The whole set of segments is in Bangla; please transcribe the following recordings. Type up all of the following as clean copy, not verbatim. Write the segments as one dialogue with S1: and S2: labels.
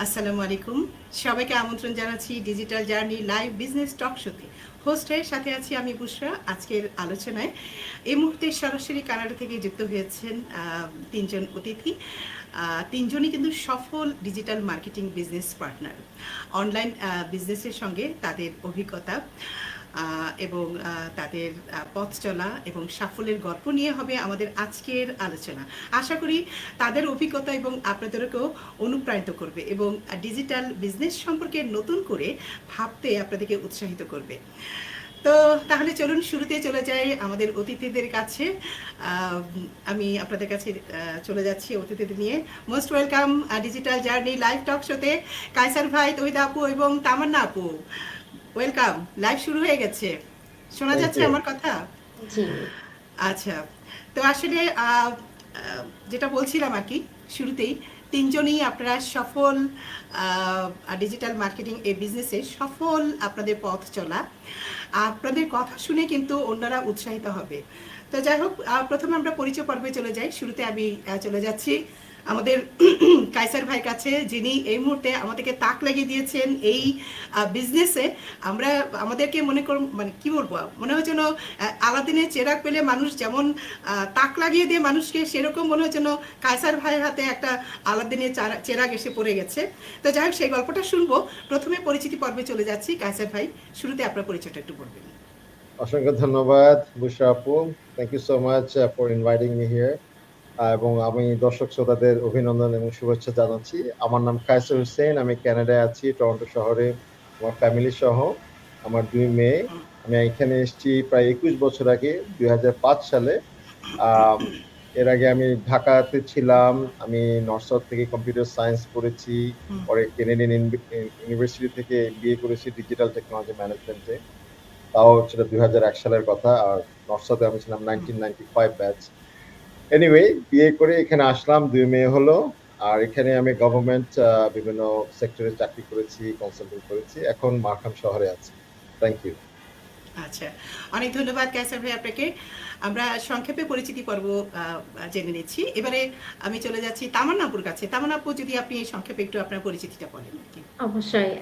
S1: আসসালামু আলাইকুম। সবাইকে আমন্ত্রণ জানাচ্ছি ডিজিটাল জার্নি লাইভ বিজনেস টক শোতে। হোস্টের সাথে আছি আমি বুশরা। আজকের আলোচনায় এই মুহূর্তে সরাসরি কানাডা থেকে যুক্ত হয়েছেন তিনজন অতিথি। তিনজনই কিন্তু সফল digital marketing business partner. Online বিজনেসের সঙ্গে তাদের অভিজ্ঞতা এবং তাদের পথ চলা এবং সাফল্যের গল্প নিয়ে হবে আমাদের আজকের আলোচনা। আশা করি তাদের অভিজ্ঞতা এবং আপনাদেরকেও অনুপ্রাণিত করবে এবং ডিজিটাল বিজনেস সম্পর্কে নতুন করে ভাবতে আপনাদেরকে উৎসাহিত করবে। তো তাহলে চলুন শুরুতে চলে যাই আমাদের অতিথিদের কাছে। আমি আপনাদের কাছে চলে যাচ্ছি অতিথিদের নিয়ে। Most welcome digital journey live টক শোতে কায়সার ভাই, তহিদা আপু এবং তামান্না আপু। ওয়েলকাম। লাইভ শুরু হয়ে গেছে, শোনা
S2: থ্যাংক
S1: যাচ্ছে
S2: ইউ।
S1: আমার কথা?
S3: জি।
S1: আচ্ছা, তো আসলে যেটা বলছিলাম আর কি শুরুতেই, তিনজনই আপনারা সফল ডিজিটাল মার্কেটিং এই বিজনেসে সফল আপনাদের পথ চলা। আপনাদের কথা শুনে কিন্তু অন্যরা উৎসাহিত হবে। তো যাই হোক, প্রথমে আমরা পরিচয় পর্বে চলে যাই। শুরুতে আমি চলে যাচ্ছি আমাদের কায়সার ভাই কাছে, যিনি এই মুহূর্তে আমাদেরকে তাক লাগিয়ে দিয়েছেন এই বিজনেসে। আমরা আমাদেরকে মনে কর মানে কি বলবো, মনে হয় যেন আলাদিনের চেরাগ পেলে মানুষ যেমন তাক লাগিয়ে দিয়ে মানুষকে, সেরকম মনে হয় যেন কায়সার ভাইয়ের হাতে একটা আলাদিনের চেরাগ এসে পড়ে গেছে। তো যাই হোক, সেই গল্পটা শুনবো। প্রথমে পরিচিতি পর্বে চলে যাচ্ছি। কায়সার ভাই, শুরুতে আপনার পরিচয়টা একটু বলবেন।
S2: অসংখ্য ধন্যবাদ বুশরা আপু। Thank you so much for inviting me here. এবং আমি দর্শক শ্রোতাদের অভিনন্দন এবং শুভেচ্ছা জানাচ্ছি। আমার নাম কায়সার হোসেন। আমি কানাডায় আছি, টরন্টো শহরে আমার ফ্যামিলি সহ। আমার 2 মেয়ে। আমি এখানে এসেছি প্রায় 21 বছর আগে, 2005 সালে। আম, এর আগে আমি ঢাকাতে ছিলাম। আমি নর্থ সাউথ থেকে কম্পিউটার সায়েন্স পড়েছি। পরে কেনেডিয়ান ইউনিভার্সিটি থেকে বিএ করেছি ডিজিটাল টেকনোলজি ম্যানেজমেন্টে। তাও সেটা 2001 সালের কথা। আর নর্থ সাউথে আমি ছিলাম 1995 ব্যাচ। এনিওয়ে, বিয়ে করে এখানে আসলাম, 2 মেয়ে হলো। আর এখানে আমি গভর্নমেন্ট বিভিন্ন সেক্টরে চাকরি করেছি, কনসাল্টিং করেছি। এখন মার্খাম শহরে আছি। Thank you.
S1: আচ্ছা, অনেক ধন্যবাদ কায়সার ভাই আপনাকে। আমরা সংক্ষেপে পরিচিতি পর্ব জেনে নিচ্ছি। এবারে আমি চলে যাচ্ছি তামান্না আপুর কাছে। তামান্না আপু, যদি আপনি সংক্ষেপে একটু আপনার পরিচিতিটা বলেন আর কি।
S3: অবশ্যই।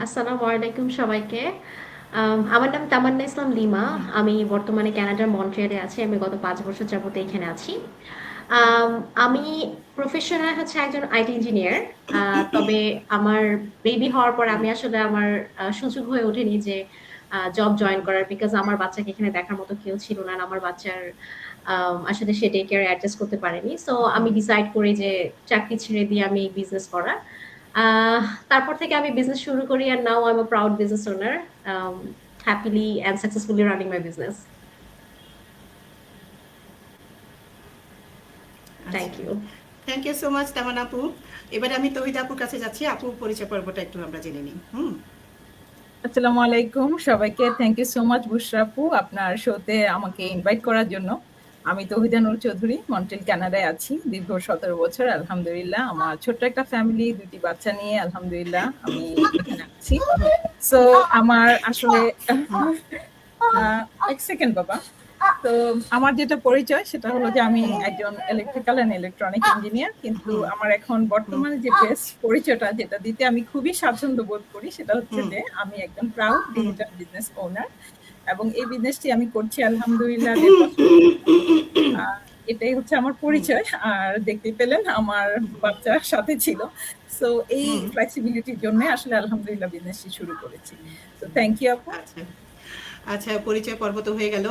S3: আসসালামু আলাইকুম সবাইকে। আমার নাম তামান্না ইসলাম লিমা। আমি বর্তমানে কানাডার মন্ট্রিয়ালে আছি। আমি গত ৫ বছর যাবত এখানে আছি। আম আমি প্রফেশনে হচ্ছে একজন আইটি ইঞ্জিনিয়ার। তবে আমার বেবি হওয়ার পর আমি আসলে আমার সুযোগ হয়ে ওঠেনি যে জব জয়েন করার। বিকজ আমার বাচ্চাকে এখানে দেখার মতো কেউ ছিল না। আর আমার বাচ্চার আসলে সে ডে কেয়ারে অ্যাডজাস্ট করতে পারেনি। সো আমি ডিসাইড করি যে চাকরি ছেড়ে দিয়ে আমি বিজনেস করার। আহ তারপর থেকে আমি বিজনেস শুরু করি and now I'm a proud business owner, um, happily and successfully running my business.
S1: আচ্ছা,
S3: Thank you.
S1: Thank you so much Tamanna আপু। এবারে আমি তহিদা আপুর কাছে যাচ্ছি। আপু, পরিচয় পর্বটা একটু আমরা জেনে নিই।
S4: আসসালামু আলাইকুম সবাইকে। থ্যাংক ইউ সো মাচ বুশরা আপু, আপনার শোতে আমাকে ইনভাইট করার জন্য। আমি তৌহিদা নূর চৌধুরী, মন্ট্রিল কানাডায় আছি দীর্ঘ 17 বছর। আলহামদুলিল্লাহ, আমার ছোট্ট একটা ফ্যামিলি, 2টি বাচ্চা নিয়ে আলহামদুলিল্লাহ আমি এখানে আছি। সো আমার আসলে এক সেকেন্ড বাবা। তো আমার যেটা পরিচয় সেটা হলো যে আমি একজন ইলেকট্রিক্যাল এন্ড ইলেকট্রনিক ইঞ্জিনিয়ার। কিন্তু আমার এখন বর্তমানে যে বেস্ট পরিচয়টা যেটা দিতে আমি খুবই স্বাচ্ছন্দ্য বোধ করি সেটা হচ্ছে যে আমি একজন প্রাউড ডিজিটাল বিজনেস ওনার, এবং এই বিজনেসটি আমি করছি আলহামদুলিল্লাহ 1.5 বছর। এটাই হচ্ছে আমার পরিচয়। আর দেখতে পেলেন আমার বাচ্চা সাথে ছিল। সো এই ফ্লেক্সিবিলিটির জন্য আসলে আলহামদুলিল্লাহ বিজনেসটি শুরু করেছি। তো থ্যাংক ইউ আপু।
S1: আচ্ছা, আচ্ছা, পরিচয় পর্ব তো হয়ে গেল।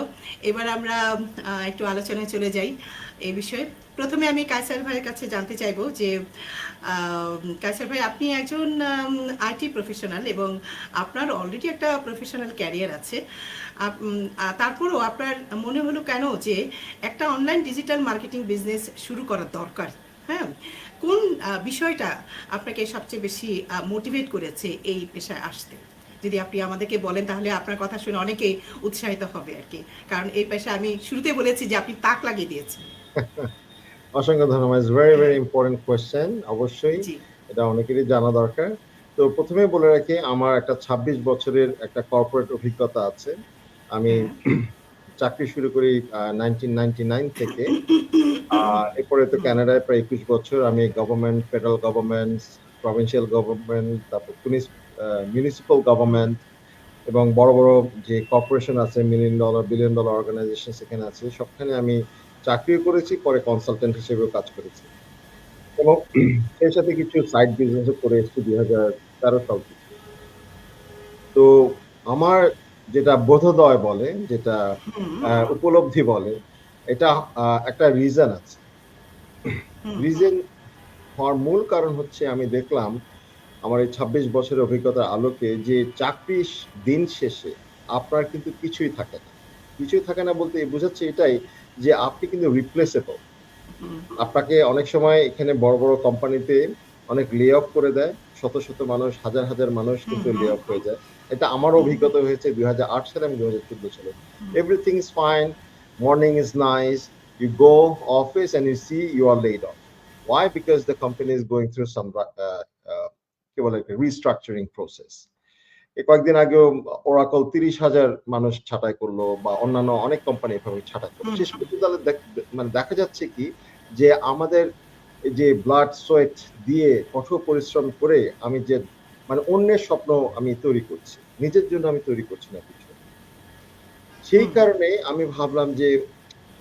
S1: এবার আমরা একটু আলোচনায় চলে যাই এই বিষয়ে। প্রথমে আমি কায়সার ভাইয়ের কাছে জানতে চাইবো যে কায়সার ভাই, আপনি একজন আইটি প্রফেশনাল এবং আপনার অলরেডি একটা প্রফেশনাল ক্যারিয়ার আছে। তারপরেও আপনার মনে হলো কেন যে একটা অনলাইন ডিজিটাল মার্কেটিং বিজনেস শুরু করা দরকার? হ্যাঁ, কোন বিষয়টা আপনাকে সবচেয়ে বেশি মোটিভেট করেছে এই পেশায় আসতে? যদি আপনি আমাদেরকে বলেন তাহলে আপনার কথা শুনে অনেকেই উৎসাহিত হবে আর কি। কারণ এই পেশা, আমি শুরুতে বলেছি যে আপনি তাক লাগিয়ে দিয়েছেন।
S2: অসংখ্য ধন্যবাদ। Very very important question. অবশ্যই
S1: জি।
S2: এটা অনেকেরই জানা দরকার। তো প্রথমে বলে রাখি, আমার একটা 26 বছরের একটা কর্পোরেট অভিজ্ঞতা আছে। আমি
S1: হ্যাঁ।
S2: চাকরি শুরু করি 1999 থেকে। এরপরে তো কানাডায় প্রায় 21 বছর আমি government, federal government, provincial government, তারপর মিউনিসিপ্যাল গভর্নমেন্ট এবং বড় বড় যে কর্পোরেশন আছে, million dollar billion dollar organization সেখানে আছে, সবখানে আমি চাকরিও করেছি, পরে কনসালটেন্ট হিসেবেও কাজ করেছি এবং সেই সাথে কিছু সাইড বিজনেসও করে এসেছি 2013 সাল থেকে। তো আমার যেটা বোধোদয় বলে, যেটা উপলব্ধি বলে, এটা একটা রিজন আছে। রিজন হওয়ার মূল কারণ হচ্ছে আমি দেখলাম আমার এই 26 বছরের অভিজ্ঞতার আলোকে যে চাকরির দিন শেষে আপনার কিন্তু কিছুই থাকে না। কিছুই থাকে না বলতে বোঝাচ্ছে এটাই যে আপনি কিন্তু রিপ্লেসেবল। আপনাকে অনেক সময় এখানে বড় বড় কোম্পানিতে অনেক লে অফ করে দেয়, শত শত মানুষ, হাজার হাজার মানুষ কিন্তু লে অফ হয়ে যায়। এটা আমার অভিজ্ঞতা হয়েছে 2008 সালে এবং 2014 সালে। Everything is fine, morning is nice, you go office and you see you are laid off. Why? Because the company is going through some কি বলে রিস্ট্রাকচারিং প্রসেস। এই কয়েকদিন আগেও ওরাকল 30,000 মানুষ ছাঁটাই করলো, বা অন্যান্য অনেক কোম্পানি এভাবে ছাঁটাই করলো। শেষ পর্যন্ত মানে দেখা যাচ্ছে কি যে আমাদের যে ব্লাড সোয়েট দিয়ে কঠোর পরিশ্রম করে আমি যে মানে অন্যের স্বপ্ন আমি তৈরি করছি, নিজের জন্য আমি তৈরি করছি না কিছু। সেই কারণে আমি ভাবলাম যে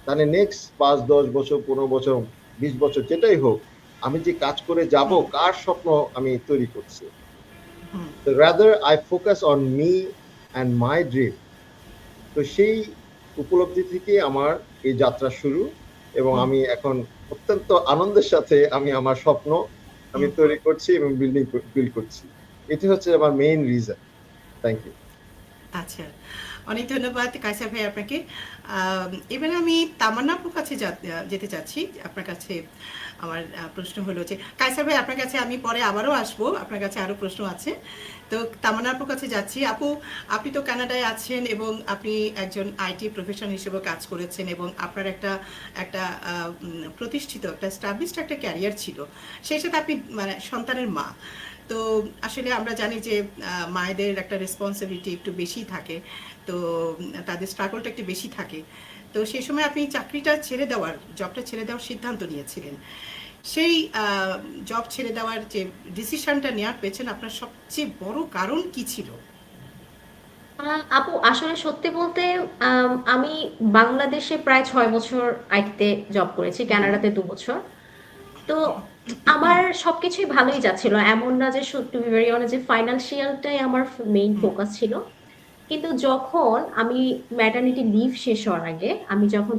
S2: তাহলে নেক্সট 5-10 বছর, 15 বছর, 20 বছর যেটাই হোক, আমি যে কাজ করে যাব, কার স্বপ্ন আমি তৈরি করছি। Rather I focus on me and my dream. তো সেই উপলব্ধি থেকে আমার এই যাত্রা শুরু, এবং আমি এখন অত্যন্ত আনন্দের সাথে আমি আমার স্বপ্ন আমি তৈরি করছি এবং বিল্ড করছি। এটি হচ্ছে আমার মেইন রিজন। Thank you.
S1: আচ্ছা, অনেক ধন্যবাদ কায়সার ভাই আপনাকে। এবারে আমি তামান্না আপুর কাছে যেতে চাচ্ছি। আপনার কাছে আমার প্রশ্ন হলো যে কায়সার ভাই, আপনার কাছে আমি পরে আবারও আসবো, আপনার কাছে আরও প্রশ্ন আছে। তো তামান্না আপুর কাছে যাচ্ছি। আপু, আপনি তো কানাডায় আছেন এবং আপনি একজন আইটি প্রফেশন হিসেবে কাজ করেছেন এবং আপনার একটা প্রতিষ্ঠিত, একটা স্টাবলিশড একটা ক্যারিয়ার ছিল। সেই সাথে আপনি মানে সন্তানের মা। তো আসলে আমরা জানি যে মায়েদের একটা রেসপন্সিবিলিটি একটু বেশি থাকে, তো তাদের স্ট্রাগলটা একটু বেশি থাকে। তো সেই সময় আপনি জবটা ছেড়ে দেওয়ার সিদ্ধান্ত নিয়েছিলেন। সেই জব ছেড়ে দেওয়ার যে ডিসিশনটা নেওয়ার পেছনে আপনার সবচেয়ে বড় কারণ কি ছিল?
S3: আপু, আসলে সত্যি বলতে আমি বাংলাদেশে প্রায় 6 বছর আইটিতে জব করেছি, কানাডাতে 2 বছর। তো আমার সবকিছুই ভালোই যাচ্ছিল, এমন না যে টু বি ভেরি অনেস্ট যে ফাইন্যান্সিয়ালটাই আমার মেইন ফোকাস ছিল। কিন্তু যখন আমি ম্যাটারনিটি লিভ শেষ হওয়ার আগে আমি যখন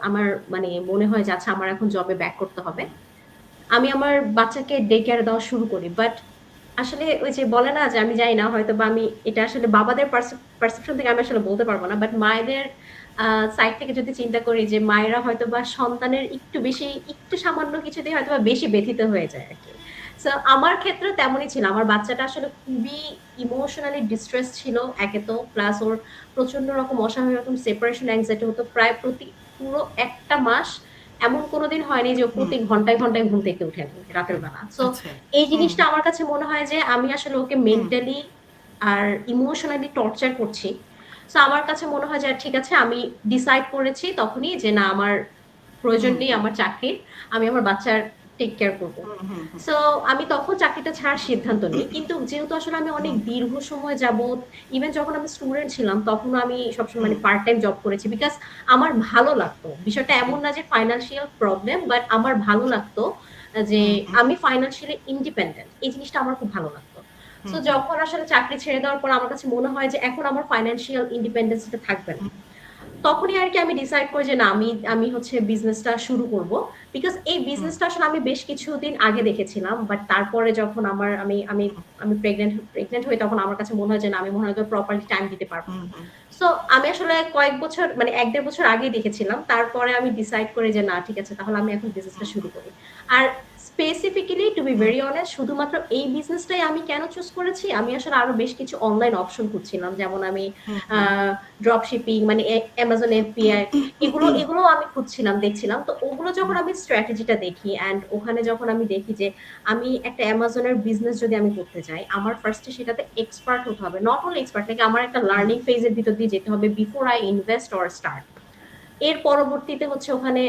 S3: আমার মানে মনে হয় যে আচ্ছা আমার এখন জবে ব্যাক করতে হবে, আমি আমার বাচ্চাকে ডে কেয়ার দেওয়া শুরু করি। বাট আসলে ওই যে বলে না যে আমি জানি না, হয়তো বা আমি এটা আসলে বাবাদের পারসেপশন থেকে আমি আসলে বলতে পারবো না, বাট মায়েদের সাইড থেকে যদি চিন্তা করি যে মায়েরা হয়তো বা সন্তানের একটু সামান্য কিছুতে হয়তো বা বেশি ব্যথিত হয়ে যায় আর কি। সো আমার ক্ষেত্রে তেমনই ছিল। আমার বাচ্চাটা আসলে খুবই ইমোশনালি ডিস্ট্রেস ছিল একে তো, প্লাস ওর প্রচন্ড রকম অস্বাভাবিক রকম সেপারেশন অ্যাংজাইটি হতো প্রায় পুরো একটা মাস। এমন কোনোদিন হয়নি যে ও প্রতি ঘন্টায় ঘন্টায় ঘুম থেকে উঠে রাতের বেলা। সো এই জিনিসটা আমার কাছে মনে হয় যে আমি আসলে ওকে মেন্টালি আর ইমোশনালি টর্চার করছি। সো আমার কাছে মনে হয় যে ঠিক আছে, আমি ডিসাইড করেছি তখনই যে না, আমার প্রয়োজন নেই আমার চাকরির, আমি আমার বাচ্চার টেক কেয়ার করবো। সো আমি তখন চাকরিটা ছাড়ার সিদ্ধান্ত নিই। কিন্তু যেহেতু আসলে আমি অনেক দীর্ঘ সময় যাবত, ইভেন যখন আমি স্টুডেন্ট ছিলাম তখনও আমি সবসময় মানে পার্ট টাইম জব করেছি, বিকজ আমার ভালো লাগতো। বিষয়টা এমন না যে ফাইন্যান্সিয়াল প্রবলেম, বাট আমার ভালো লাগতো যে আমি ফাইন্যান্সিয়ালি ইন্ডিপেন্ডেন্ট, এই জিনিসটা আমার খুব ভালো লাগতো। সো যখন আসলে চাকরি ছেড়ে দেওয়ার পর আমার কাছে মনে হয় যে এখন আমার ফাইন্যান্সিয়াল ইন্ডিপেন্ডেন্সটা থাকবে না, তখনই আর কি আমি ডিসাইড করি যে না, আমি হচ্ছে বিজনেসটা শুরু করব। বিকজ এই বিজনেসটা আসলে আমি বেশ কিছুদিন আগে দেখেছিলাম, বাট তারপরে যখন আমি প্রেগনেন্ট হই তখন আমার কাছে মনে হয় যে না, আমি মনে হয় প্রপারলি টাইম দিতে পারবো। সো আমি আসলে কয়েক বছর মানে 1-1.5 বছর আগে দেখেছিলাম, তারপরে আমি ডিসাইড করি যে না ঠিক আছে, তাহলে আমি এখন বিজনেসটা শুরু করি। আর specifically to be very honest, শুধুমাত্র এই বিজনেসটাই আমি কেন চুজ করেছি, আমি আসলে আরো বেশ কিছু অনলাইন অপশন খুঁজছিলাম, যেমন আমি ড্রপ শিপিং মানে অ্যামাজন এফবিআই এগুলো আমি খুঁজছিলাম, দেখছিলাম। তো ওগুলো যখন আমি স্ট্র্যাটেজিটা দেখি অ্যান্ড ওখানে যখন আমি দেখি যে আমি একটা অ্যামাজনের বিজনেস যদি আমি করতে চাই, আমার ফার্স্টে সেটাতে এক্সপার্ট হতে হবে। নট অনলি এক্সপার্ট, নাকি আমার একটা লার্নিং ফেজের ভিতর দিয়ে যেতে হবে before I invest or start. এর পরবর্তীতে হচ্ছে ওখানে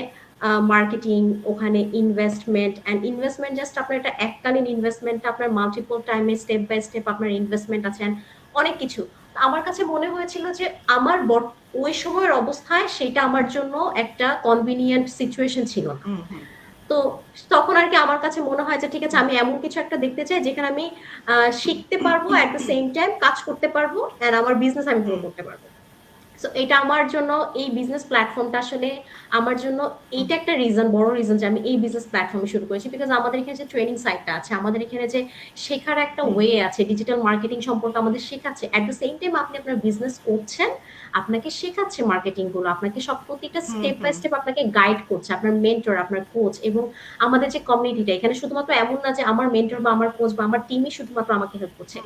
S3: মার্কেটিং, ওখানে ইনভেস্টমেন্ট, অ্যান্ড ইনভেস্টমেন্ট জাস্ট আপনার একটা এককালীন ইনভেস্টমেন্ট, আপনার মাল্টিপল টাইমে স্টেপ বাই স্টেপ আপনার ইনভেস্টমেন্ট আছে and অনেক কিছু। তো আমার কাছে মনে হয়েছিল যে আমার ওই সময়ের অবস্থায় সেটা আমার জন্য একটা কনভিনিয়েন্ট সিচুয়েশন ছিল না।
S1: হুম, হুম।
S3: তো তখন আর কি আমার কাছে মনে হয় যে ঠিক আছে, আমি এমন কিছু একটা দেখতে চাই যেখানে আমি শিখতে পারবো, অ্যাট দ্য সেম টাইম কাজ করতে পারবো, অ্যান্ড আমার বিজনেস আমি গ্রো করতে পারবো। সো এটা আমার জন্য, এই বিজনেস প্ল্যাটফর্মটা আসলে আমার জন্য এইটা একটা রিজন, বড় রিজন যে আমি এই বিজনেস প্ল্যাটফর্মে শুরু করেছি। বিকজ আমাদের এখানে যে ট্রেনিং সাইটটা আছে, আমাদের এখানে যে শেখার একটা ওয়ে আছে, ডিজিটাল মার্কেটিং সম্পর্কে আমাদের শেখাচ্ছে, অ্যাট দ্য সেম টাইম আপনি আপনার বিজনেস করছেন, আপনাকে শেখাচ্ছে মার্কেটিং গুলো, আপনাকে সব প্রত্যেকটা স্টেপ বাই স্টেপ আপনাকে গাইড করছে আপনার মেন্টর, আপনার কোচ। এবং আমাদের যে কমিউনিটিটা এখানে শুধুমাত্র এমন না যে আমার মেন্টর বা আমার কোচ বা আমার টিমই শুধুমাত্র আমাকে হেল্প করছে,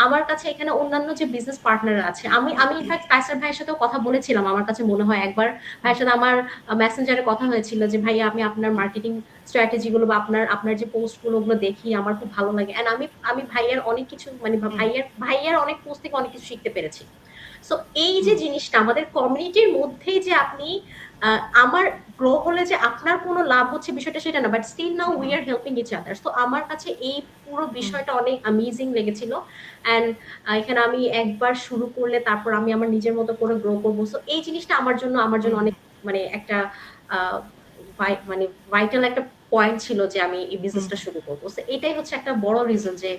S3: আমার কাছে এখানে অন্যান্য যে বিজনেস পার্টনার আছে, আমি ইনফ্যাক্ট কায়সার ভাইয়ের সাথেও কথা বলেছিলাম। আমার কাছে মনে হয় একবার ভাইয়ের সাথে আমার মেসেঞ্জারে কথা হয়েছিল যে ভাইয়া আমি আপনার মার্কেটিং স্ট্র্যাটেজি গুলো বা আপনার যে পোস্ট গুলো ওগুলো দেখি, আমার খুব ভালো লাগে, এন্ড আমি ভাইয়ার অনেক কিছু, মানে ভাইয়ার অনেক পোস্ট থেকে অনেক কিছু শিখতে পেরেছি। সো এই যে জিনিসটা আমাদের কমিউনিটির মধ্যেই যে আপনি আমার গ্রো হলে যে আপনার কোনো লাভ হচ্ছে বিষয়টা সেটা না, but still now we are helping each other. তো আমার কাছে এই পুরো বিষয়টা অনেক অ্যামেজিং লেগেছিল, অ্যান্ড এখানে আমি একবার শুরু করলে তারপর আমি আমার নিজের মতো করে গ্রো করবো। সো এই জিনিসটা আমার জন্য অনেক, মানে একটা মানে ভাইটাল একটা পয়েন্ট ছিল যে আমি এই বিজনেসটা শুরু করবো। সো এটাই হচ্ছে একটা বড় রিজন যে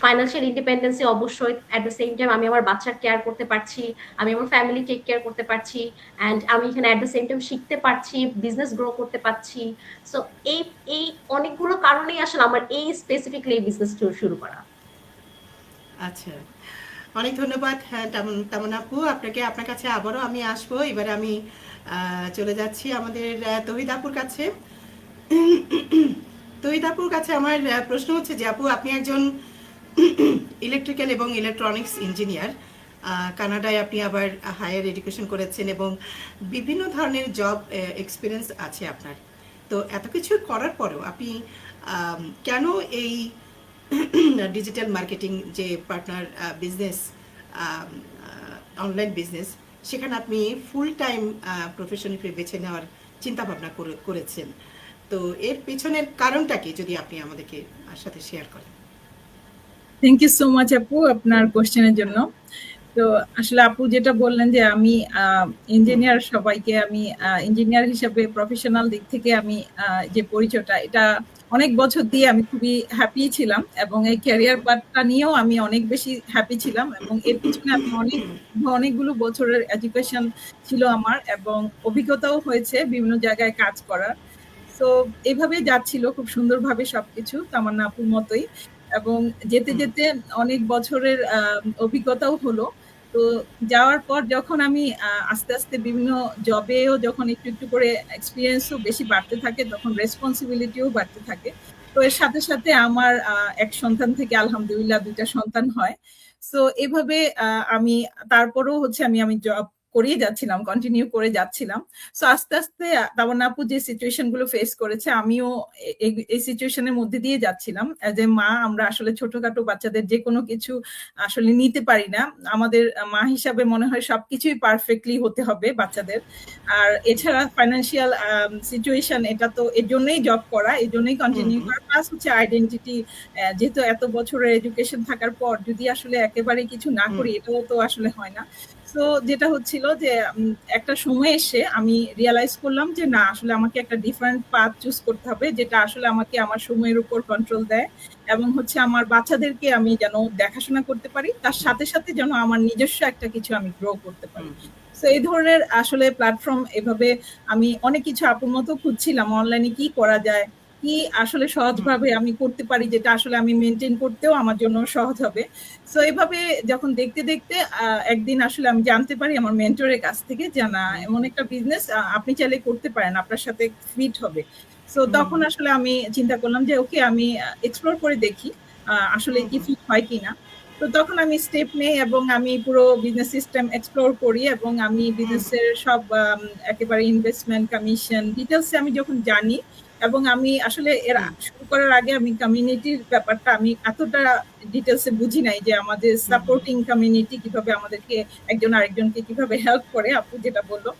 S3: ফাইন্যান্সিয়াল ইন্ডিপেন্ডেন্সি অবশ্যই, অ্যাট দ্য সেম টাইম আমি আমার বাচ্চার কেয়ার করতে পারছি, আমি আমার ফ্যামিলি টেক কেয়ার করতে পারছি, অ্যান্ড আমি এখানে অ্যাট দ্য সেম টাইম শিখতে পারছি, বিজনেস গ্রো করতে পারছি। সো এই এই অনেকগুলো কারণেই আসলে আমার এই স্পেসিফিকলি এই বিজনেস শুরু করা।
S1: আচ্ছা, অনেক ধন্যবাদ তামান্না আপু আপনাকে। আপনার কাছে আবারও আমি আসবো। এবারে আমি চলে যাচ্ছি আমাদের তহিদ আপুর কাছে। তহিদ আপুর কাছে আমার প্রশ্ন হচ্ছে যে আপু, আপনি একজন ইলেকট্রিক্যাল এবং ইলেকট্রনিক্স ইঞ্জিনিয়ার, কানাডায় আপনি আবার হায়ার এডুকেশন করেছেন এবং বিভিন্ন ধরনের জব এক্সপিরিয়েন্স আছে আপনার। তো এত কিছু করার পরেও আপনি কেন এই ডিজিটাল মার্কেটিং যে পার্টনার বিজনেস, অনলাইন বিজনেস, সেখানে আপনি ফুল টাইম প্রফেশন হিসেবে বেছে নেওয়ার চিন্তা ভাবনা করেছেন? তো এর পেছনের কারণটা কি, যদি আপনি আমাদেরকে সাথে শেয়ার করেন।
S4: থ্যাংক ইউ সো মাচ আপু আপনার কোশ্চেনের জন্য। তো আসলে আপু যেটা বললেন যে আমি ইঞ্জিনিয়ার, সবাইকে আমি ইঞ্জিনিয়ার হিসেবে প্রফেশনাল দিক থেকে আমি যে পরিচয়টা, এটা অনেক বছর দিয়ে আমি খুবই হ্যাপি ছিলাম, এবং এই ক্যারিয়ার পাথটা নিয়েও আমি অনেক বেশি হ্যাপি ছিলাম, এবং এর পিছনে আমি অনেকগুলো বছরের এডুকেশন ছিল আমার, এবং অভিজ্ঞতাও হয়েছে বিভিন্ন জায়গায় কাজ করার। তো এইভাবে যাচ্ছিল খুব সুন্দরভাবে সবকিছু তামান্না আপুর মতোই, এবং যেতে যেতে অনেক বছরের অভিজ্ঞতাও হলো। তো যাওয়ার পর যখন আমি আস্তে আস্তে বিভিন্ন জবেও যখন একটু একটু করে এক্সপিরিয়েন্সও বেশি বাড়তে থাকে, তখন রেসপন্সিবিলিটিও বাড়তে থাকে। তো এর সাথে সাথে আমার এক সন্তান থেকে আলহামদুলিল্লাহ 2টা সন্তান হয়। সো এভাবে আমি তারপরেও হচ্ছে আমি জব করেই যাচ্ছিলাম, কন্টিনিউ করে যাচ্ছিলাম। সো আস্তে আস্তে তামান্না আপু যে সিচুয়েশন গুলো ফেস করেছে, আমিও এই সিচুয়েশনের মধ্যে দিয়ে যাচ্ছিলাম। এজ এ মা, আমরা আসলে ছোটখাটো বাচ্চাদের যে কোনো কিছু আসলে নিতে পারি না। আমাদের মা হিসাবে মনে হয় সবকিছুই পারফেক্টলি হতে হবে বাচ্চাদের। আর এছাড়া ফাইন্যান্সিয়াল সিচুয়েশন, এটা তো এর জন্যই জব করা, এর জন্যই কন্টিনিউ করা, প্লাস হচ্ছে আইডেন্টিটি। যেহেতু এত বছরের এডুকেশন থাকার পর যদি আসলে একেবারে কিছু না করি, এটাও তো আসলে হয় না। তো যেটা হচ্ছিল যে একটা সময় এসে আমি রিয়ালাইজ করলাম যে না, আসলে আমাকে একটা ডিফারেন্ট পাথ চুজ করতে হবে, যেটা আসলে আমাকে আমার সময়ের উপর কন্ট্রোল দেয়, এবং হচ্ছে আমার বাচ্চাদেরকে আমি যেন দেখাশোনা করতে পারি, তার সাথে সাথে যেন আমার নিজস্ব একটা কিছু আমি গ্রো করতে পারি। তো এই ধরনের আসলে প্ল্যাটফর্ম, এভাবে আমি অনেক কিছু আপুর মতো খুঁজছিলাম অনলাইনে কি করা যায়, কি আসলে সহজভাবে আমি করতে পারি, যেটা আসলে আমি মেনটেন করতেও আমার জন্য সহজ হবে। সো এইভাবে যখন দেখতে দেখতে একদিন আসলে আমি জানতে পারি আমার মেন্টরের কাছ থেকে যে না, এমন একটা বিজনেস আপনি চাইলে করতে পারেন, আপনার সাথে ফিট হবে। সো তখন আসলে আমি চিন্তা করলাম যে ওকে, আমি এক্সপ্লোর করে দেখি আসলে কি ফিট হয় কিনা। তো তখন আমি স্টেপ নেই এবং আমি পুরো বিজনেস সিস্টেম এক্সপ্লোর করি, এবং আমি বিজনেসের সব একেবারে ইনভেস্টমেন্ট, কমিশন ডিটেলস আমি যখন জানি, এবং আমি আসলে এর শুরু করার আগে আমি কমিউনিটির ব্যাপারটা আমি এতটা ডিটেলসে বুঝি নাই, যে আমাদের সাপোর্টিং কমিউনিটি কিভাবে আমাদেরকে একজন আরেকজনকে কিভাবে হেল্প করে, আপু যেটা বললো।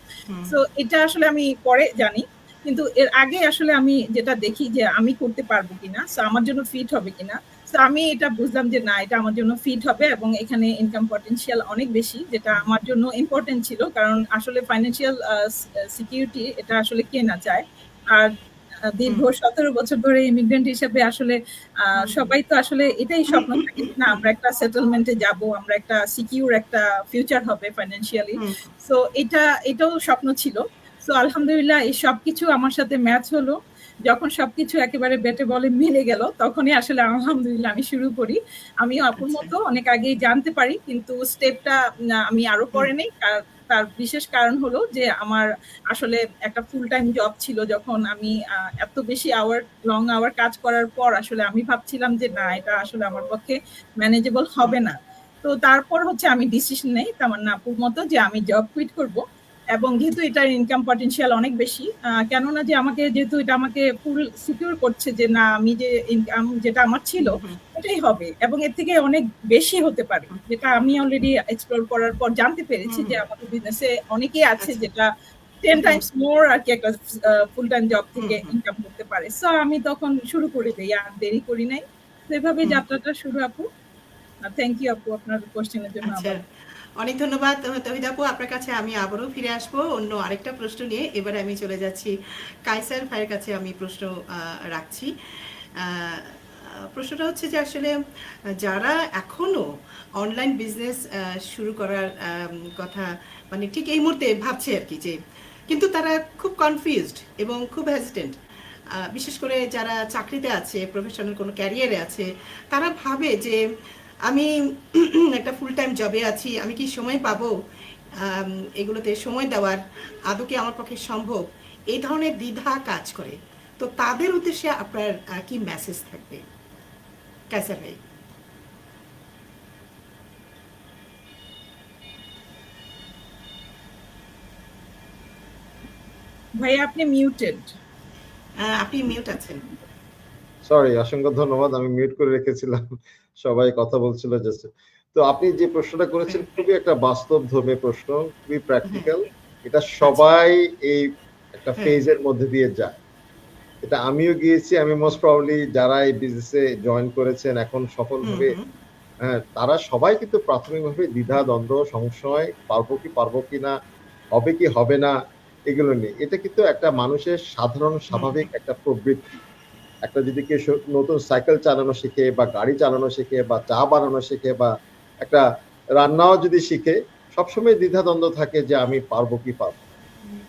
S4: সো এটা আসলে আমি পরে জানি, কিন্তু এর আগে আসলে আমি যেটা দেখি যে আমি করতে পারবো কিনা, সো আমার জন্য ফিট হবে কিনা। তো আমি এটা বুঝলাম যে না, এটা আমার জন্য ফিট হবে এবং এখানে ইনকাম পটেনশিয়াল অনেক বেশি, যেটা আমার জন্য ইম্পর্টেন্ট ছিল। কারণ আসলে ফাইন্যান্সিয়াল সিকিউরিটি এটা আসলে কে না চায়। আর দীর্ঘ 17 বছর ধরে ইমিগ্রেন্ট হিসেবে আসলে সবাই তো আসলে এটাই স্বপ্ন থাকে যে না, আমরা একটা সেটেলমেন্টে যাব, আমরা একটা সিকিউর একটা ফিউচার হবে ফাইন্যান্সিয়ালি। সো এটাও স্বপ্ন ছিল। সো আলহামদুলিল্লাহ এই সবকিছু আমার সাথে ম্যাচ হলো। যখন সবকিছু একেবারে বেটে বলে মিলে গেল, তখনই আসলে আলহামদুলিল্লাহ আমি শুরু করি। আমিও আপুর মতো অনেক আগেই জানতে পারি, কিন্তু স্টেপটা আমি আরো পরে নেই। তার বিশেষ কারণ হলো যে আমার আসলে একটা ফুল টাইম জব ছিল। যখন আমি এত বেশি লং আওয়ার কাজ করার পর আসলে আমি ভাবছিলাম যে না, এটা আসলে আমার পক্ষে ম্যানেজেবল হবে না। তো তারপর হচ্ছে আমি ডিসিশন নেই তামান্না আপুর মতো যে আমি জব কুইট করব। এবং যেহেতু এটার ইনকাম পটেনশিয়াল অনেক বেশি, কেননা যে আমাকে যেহেতু এটা আমাকে ফুল সিকিউর করছে যে না, আমি যে ইনকাম যেটা আমার ছিল এটাই হবে এবং এর থেকে অনেক বেশি হতে পারে, যেটা আমি অলরেডি এক্সপ্লোর করার পর জানতে পেরেছি যে আমাদের বিজনেসে অনেকেই আছে যেটা 10 টাইমস মোর আর কি একটা ফুল টাইম জব থেকে ইনকাম করতে পারে। সো আমি তখন শুরু করে দেই, আর দেরি করি নাই। তো এভাবে যাত্রাটা শুরু আপু। থ্যাংক ইউ আপু আপনার কোশ্চেনের জন্য।
S1: অনেক ধন্যবাদ তৌহিদ আপু। আপনার কাছে আমি আবারও ফিরে আসবো অন্য আরেকটা প্রশ্ন নিয়ে। এবারে আমি চলে যাচ্ছি কায়সার ভাইয়ের কাছে, আমি প্রশ্ন রাখছি। প্রশ্নটা হচ্ছে যে আসলে যারা এখনো অনলাইন বিজনেস শুরু করার কথা মানে ঠিক এই মুহূর্তে ভাবছে আর কি, যে কিন্তু তারা খুব কনফিউজড এবং খুব হেজিটেন্ট, বিশেষ করে যারা চাকরিতে আছে, প্রফেশনাল কোনো ক্যারিয়ারে আছে, তারা ভাবে যে আমি একটা ফুল টাইম জবে আছি, আমি কি সময় পাবো এগুলোতে সময় দেওয়ার, আদৌ কি আমার পক্ষে সম্ভব, এই ধরনের দ্বিধা কাজ করে। তো তাদের উদ্দেশ্যে আপনার কি মেসেজ থাকবে কায়সার ভাই?
S4: ভাই আপনি মিউটেড।
S1: আপনি মিউট আছেন।
S2: সরি, অসংখ্য ধন্যবাদ, আমি মিউট করে রেখেছিলাম, সবাই কথা বলছিল জাস্ট। তো আপনি যে প্রশ্নটা করেছেন খুবই একটা বাস্তবধর্মী প্রশ্ন, খুবই প্র্যাকটিক্যাল। এটা সবাই এই একটা ফেজের মধ্যে দিয়ে যায়, এটা আমিও গিয়েছি। আমি মোস্ট প্রবাবলি যারা এই বিজনেসে জয়েন করেছেন এখন সফলভাবে, হ্যাঁ, তারা সবাই কিন্তু প্রাথমিকভাবে দ্বিধা দ্বন্দ্ব সংশয়, পারবো কি না, হবে কি হবে না, এগুলো নিয়ে। এটা কিন্তু একটা মানুষের সাধারণ স্বাভাবিক একটা প্রবৃত্তি। একটা যদি কেউ নতুন সাইকেল চালানো শিখে বা গাড়ি চালানো শিখে বা চা বানানো শিখে বা একটা রান্নাও যদি শিখে, সবসময় দ্বিধাদ্বন্দ্ব থাকে যে আমি পারবো কি পারবো।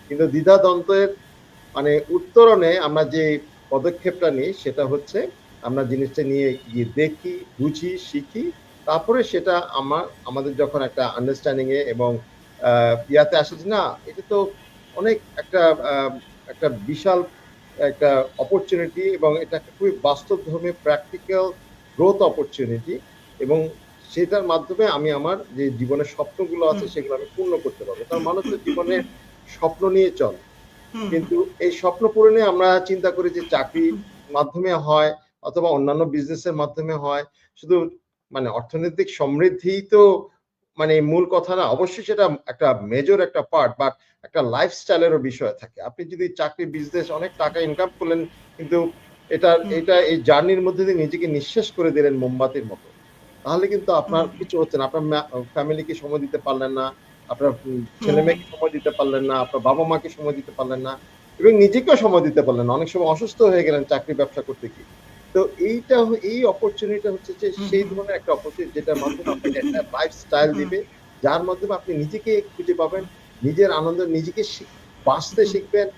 S2: কিন্তু দ্বিধাদ্বন্দ্বের মানে উত্তরণে আমরা যে পদক্ষেপটা নিই সেটা হচ্ছে আমরা জিনিসটা নিয়ে গিয়ে দেখি, বুঝি, শিখি, তারপরে সেটা আমাদের যখন একটা আন্ডারস্ট্যান্ডিং এ এবং ইয়াতে আসে যে না, এটা তো অনেক একটা বিশাল একটা অপরচুনিটি এবং এটা খুবই বাস্তবধর্মী প্র্যাকটিক্যাল গ্রোথ অপরচুনিটি, এবং সেটার মাধ্যমে আমি আমার যে জীবনের স্বপ্নগুলো আছে সেগুলো আমি পূর্ণ করতে পারবো। কারণ মানুষ তো জীবনে স্বপ্ন নিয়ে চলে, কিন্তু এই স্বপ্ন পূরণে আমরা চিন্তা করি যে চাকরির মাধ্যমে হয় অথবা অন্যান্য বিজনেসের মাধ্যমে হয়। শুধু মানে অর্থনৈতিক সমৃদ্ধি তো মানে মূল কথা না, অবশ্যই সেটা একটা মেজর একটা পার্ট, বাট একটা লাইফস্টাইলেরও বিষয় থাকে। আপনি যদি চাকরি বিজনেস অনেক টাকা ইনকাম করলেন, কিন্তু এটা এই জার্নির মধ্যে দিয়ে নিজেকে নিঃশেষ করে দিলেন মোমবাতির মতো, তাহলে কিন্তু আপনার কিছু হচ্ছে না। আপনার ফ্যামিলিকে সময় দিতে পারলেন না, আপনার ছেলে মেয়েকে সময় দিতে পারলেন না, আপনার বাবা মাকে সময় দিতে পারলেন না, এবং নিজেকেও সময় দিতে পারলেন না। অনেক সময় অসুস্থ হয়ে গেলেন চাকরি ব্যবসা করতে গিয়ে। তো এই অপরচুনিটিটা হচ্ছে যে সেই ধরনের একটা অপরচুনিটি যেটার মাধ্যমে আপনাকে একটা লাইফস্টাইল দিবে, যার মাধ্যমে আপনি নিজেকে খুঁজে পাবেন, নিজের আনন্দ, নিজেকে বাঁচতে শিখবেন,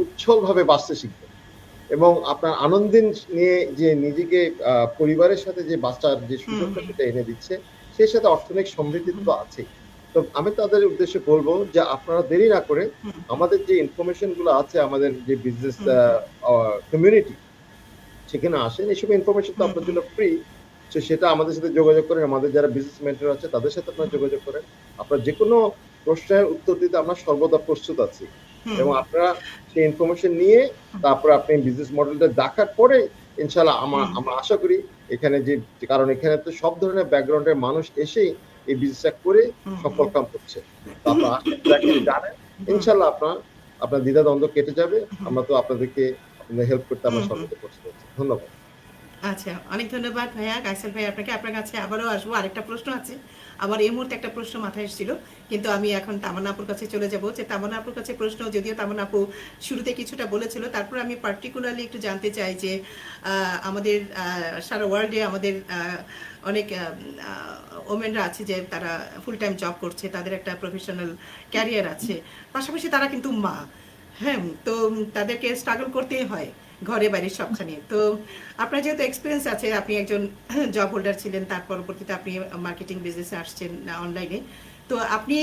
S2: উচ্ছলভাবে বাঁচতে শিখবেন, এবং আপনার আনন্দিন নিয়ে যে নিজেকে পরিবারের সাথে যে বাঁচার যে সুযোগটা সেটা এনে দিচ্ছে, সেই সাথে অর্থনৈতিক সমৃদ্ধি তো আছে। তো আমি তাদের উদ্দেশ্যে বলবো যে আপনারা দেরি না করে আমাদের যে ইনফরমেশন গুলো আছে, আমাদের যে বিজনেস কমিউনিটি, সেখানে আসেন। এইসব ইনফরমেশন তো আপনার জন্য ফ্রি, তো সেটা আমাদের সাথে যোগাযোগ করেন, আমাদের যারা বিজনেস মেন্টর আছে তাদের সাথে আপনারা যোগাযোগ করেন। আপনার যে কোনো প্রশ্নের উত্তর দিতে আমরা সর্বদা প্রস্তুত আছি, এবং আপনারা সেই ইনফরমেশন নিয়ে তারপর আপনি বিজনেস মডেলটা দেখার পরে ইনশাআল্লাহ আমরা আশা করি এখানে যে, কারণ এখানে তো সব ধরনের ব্যাকগ্রাউন্ডের মানুষ এসেই এই বিজনেসটা করে সফল কাম করছে, আপনারা দেখেন, জানেন, ইনশাআল্লাহ আপনারা আপনার দ্বিধাদ্বন্দ্ব কেটে যাবে। আমরা তো আপনাদেরকে আপনাদের হেল্প করতে আমরা সর্বদা প্রস্তুত আছি। ধন্যবাদ।
S1: আচ্ছা, অনেক ধন্যবাদ ভাইয়া, কায়সার ভাই আপনাকে। আপনার কাছে আবারও আসবো, আরেকটা প্রশ্ন আছে আমার। এই মুহূর্তে একটা প্রশ্ন মাথায় এসেছিল, কিন্তু আমি এখন তামান্না আপুর কাছে চলে যাব। যে তামান্না আপুর কাছে প্রশ্ন, যদিও তামান্না আপু শুরুতে কিছুটা বলেছিল, তারপর আমি পার্টিকুলারলি একটু জানতে চাই যে আমাদের সারা ওয়ার্ল্ডে আমাদের অনেক ওমেনরা আছে যে তারা ফুল টাইম জব করছে, তাদের একটা প্রফেশনাল ক্যারিয়ার আছে, পাশাপাশি তারা কিন্তু মা। হ্যাঁ, তো তাদেরকে স্ট্রাগল করতেই হয় ঘরে বাইরে সবখানে। তো আপনার যেহেতু এক্সপিরিয়েন্স আছে, আপনি একজন জব হোল্ডার ছিলেন, তার পরবর্তীতে আপনি মার্কেটিং বিজনেসে আসছেন অনলাইনে। তো আপনি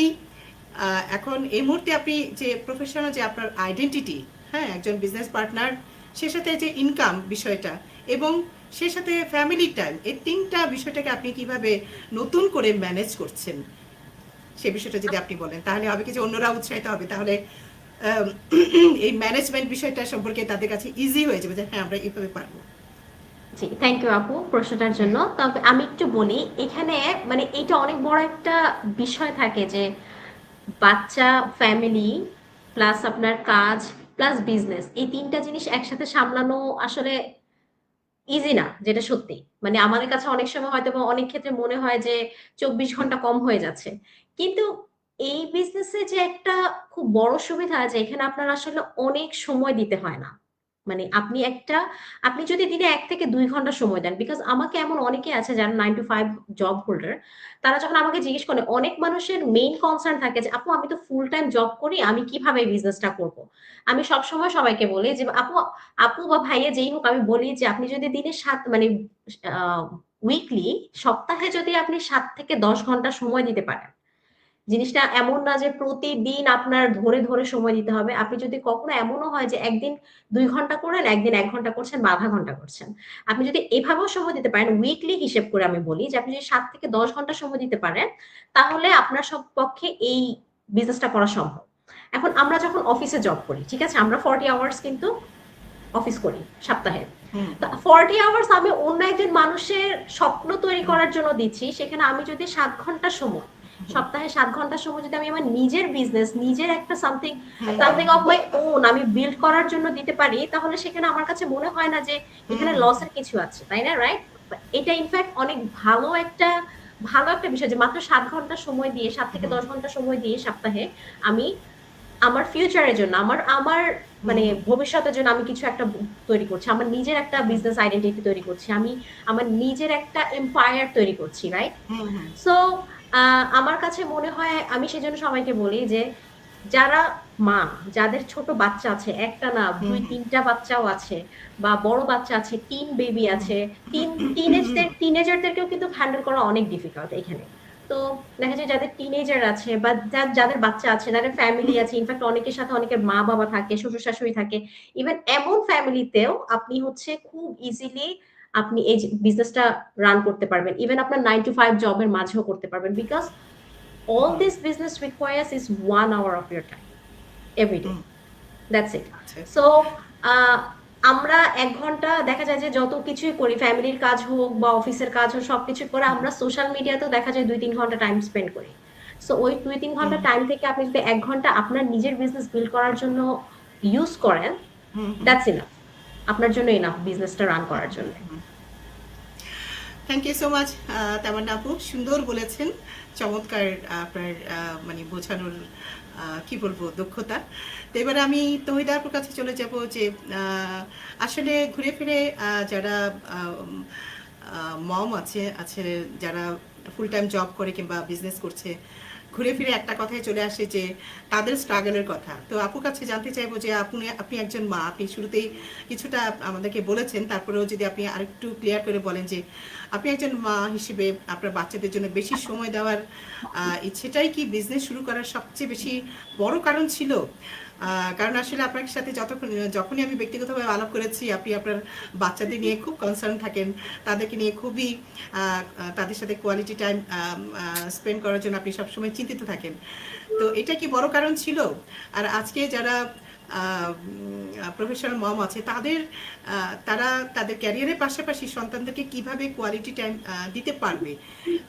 S1: এখন এই মুহূর্তে আপনি যে প্রফেশনাল যে আপনার আইডেন্টিটি, হ্যাঁ, একজন বিজনেস পার্টনার, সে সাথে যে ইনকাম বিষয়টা এবং সে সাথে ফ্যামিলি টাইম, এই তিনটা বিষয়টাকে আপনি কিভাবে নতুন করে ম্যানেজ করছেন, সে বিষয়টা যদি আপনি বলেন তাহলে হবে কি যে অন্যরা উৎসাহিত হবে, তাহলে আম, এই ম্যানেজমেন্ট বিষয়টা সম্পর্কে তাদের কাছে ইজি হয়ে যাবে যে হ্যাঁ আমরা এইভাবে পারবো।
S3: জি, থ্যাংক ইউ আপু প্রশ্নটার জন্য। তবে আমি একটু বলি, এখানে মানে এটা অনেক বড় একটা বিষয় থাকে যে বাচ্চা, ফ্যামিলি, প্লাস আপনার কাজ, প্লাস বিজনেস, এই তিনটা জিনিস একসাথে সামলানো আসলে ইজি না, যেটা সত্যি। মানে আমাদের কাছে অনেক সময় হয়তো বা অনেক ক্ষেত্রে মনে হয় যে 24 ঘন্টা কম হয়ে যাচ্ছে, কিন্তু এই বিজনেসে যে একটা খুব বড় সুবিধা যে এখানে আপনার আসলে অনেক সময় দিতে হয় না। মানে আপনি যদি দিনে 1 থেকে 2 ঘন্টা সময় দেন, বিকজ আমাকে এমন অনেকে আছে যারা 9 to 5 জব হোল্ডার, তারা যখন আমাকে জিজ্ঞেস করে, অনেক মানুষের মেইন কনসার্ন থাকে যে আপু আমি তো ফুল টাইম জব করি, আমি কিভাবে বিজনেসটা করব। আমি সবসময় সবাইকে বলি যে আপু আপু বা ভাইয়া যেই হোক, আমি বলি যে আপনি যদি দিনে মানে উইকলি, সপ্তাহে যদি আপনি 7 থেকে 10 ঘন্টা সময় দিতে পারেন, জিনিসটা এমন না যে প্রতিদিন আপনার ধরে ধরে সময় দিতে হবে। আপনি যদি কখনো এমনও হয় যে একদিন 2 ঘন্টা করেন, একদিন 1 ঘন্টা করছেন বা আধা ঘন্টা করছেন, আপনি যদি এভাবেও সময় দিতে পারেন, উইকলি হিসেব করে আমি বলি যে আপনি যদি 7 থেকে 10 ঘন্টা সময় দিতে পারেন, তাহলে আপনার সব পক্ষে এই বিজনেসটা করা সম্ভব। এখন আমরা যখন অফিসে জব করি, ঠিক আছে, আমরা 40 আওয়ার্স কিন্তু অফিস করি সপ্তাহে। 40 আওয়ার্স আমি অন্য একজন মানুষের স্বপ্ন তৈরি করার জন্য দিচ্ছি, সেখানে আমি যদি 7 ঘন্টা সময়, সপ্তাহে 7 ঘন্টা সময় যদি আমি আমার নিজের বিজনেস, নিজের একটা সামথিং অফ মাই ওন আমি বিল্ড করার জন্য দিতে পারি, তাহলে সেখানে আমার কাছে মনে হয় না যে এখানে লসের কিছু আছে, তাই না? রাইট? এটা ইনফ্যাক্ট অনেক ভালো একটা বিষয় যে মাত্র 7 ঘন্টা সময় দিয়ে, 7 থেকে 10 ঘন্টা সময় দিয়ে সপ্তাহে আমি আমার ফিউচারের জন্য, আমার আমার মানে ভবিষ্যতের জন্য আমি কিছু একটা তৈরি করছি, আমার নিজের একটা বিজনেস আইডেন্টিটি তৈরি করছি, আমি আমার নিজের একটা এম্পায়ার তৈরি করছি, রাইট? সো আমার কাছে মনে হয়, আমি সেজন্য সবাইকে বলি যে যারা মা, যাদের ছোট বাচ্চা আছে, একটা না 2-3টা বাচ্চাও আছে, বা বড় বাচ্চা আছে, বেবি আছে, টিনেজারদেরকেও কিন্তু হ্যান্ডেল করা অনেক ডিফিকাল্ট এখানে। তো দেখা যায় যাদের টিনেজার আছে বা যাদের বাচ্চা আছে, যাদের ফ্যামিলি আছে, ইনফ্যাক্ট অনেকের সাথে অনেকের মা বাবা থাকে, শ্বশুর শাশুড়ি থাকে, ইভেন এমন ফ্যামিলিতেও আপনি হচ্ছে খুব ইজিলি আপনি এই বিজনেসটা রান করতে পারবেন, ইভেন আপনার 9 to 5 জবের মাঝেও করতে পারবেন, because all this business requires is 1 hour of your time every day. That's it. So আমরা 1 ঘন্টা দেখা যায় যে যত কিছুই করি, ফ্যামিলির কাজ হোক বা অফিসের কাজ হোক, সবকিছু করে আমরা সোশ্যাল মিডিয়াতেও দেখা যায় 2-3 ঘন্টা টাইম স্পেন্ড করি। সো ওই 2-3 ঘন্টা টাইম থেকে আপনি যদি 1 ঘন্টা আপনার নিজের বিজনেস বিল্ড করার জন্য ইউজ করেন, দ্যাটস ইনাফ, আপনার জন্য ইনাফ বিজনেসটা রান করার জন্য।
S1: Thank you so much Tamanna আপু, সুন্দর বলেছেন, চমৎকার আপনার মানে বোঝানোর কি বলবো দক্ষতা। তো এবারে আমি তহিদা আপুর কাছে চলে যাব যে আসলে ঘুরে ফিরে যারা মম আছে যারা ফুল টাইম জব করে কিংবা বিজনেস করছে, ঘুরে ফিরে একটা কথাই চলে আসে যে তাদের স্ট্রাগলের কথা। তো আপুর কাছে জানতে চাইবো যে আপনি একজন মা, আপনি শুরুতেই কিছুটা আমাদেরকে বলেছেন, তারপরেও যদি আপনি আরেকটু ক্লিয়ার করে বলেন যে আপনি একজন মা হিসেবে আপনার বাচ্চাদের জন্য বেশি সময় দেওয়ার ইচ্ছেটাই কি বিজনেস শুরু করার সবচেয়ে বেশি বড় কারণ ছিল? কারণ আসলে আপনার সাথে যখনই আমি ব্যক্তিগতভাবে আলাপ করেছি, আপনি আপনার বাচ্চাদের নিয়ে খুব কনসার্ন থাকেন, তাদেরকে নিয়ে খুবই তাদের সাথে কোয়ালিটি টাইম স্পেন্ড করার জন্য আপনি সবসময় চিন্তিত থাকেন। তো এটা কি বড় কারণ ছিল? আর আজকে যারা প্রফেশনাল মম আছে তাদের তারা তাদের ক্যারিয়ারের পাশাপাশি সন্তানদেরকে কিভাবে কোয়ালিটি টাইম দিতে পারবে,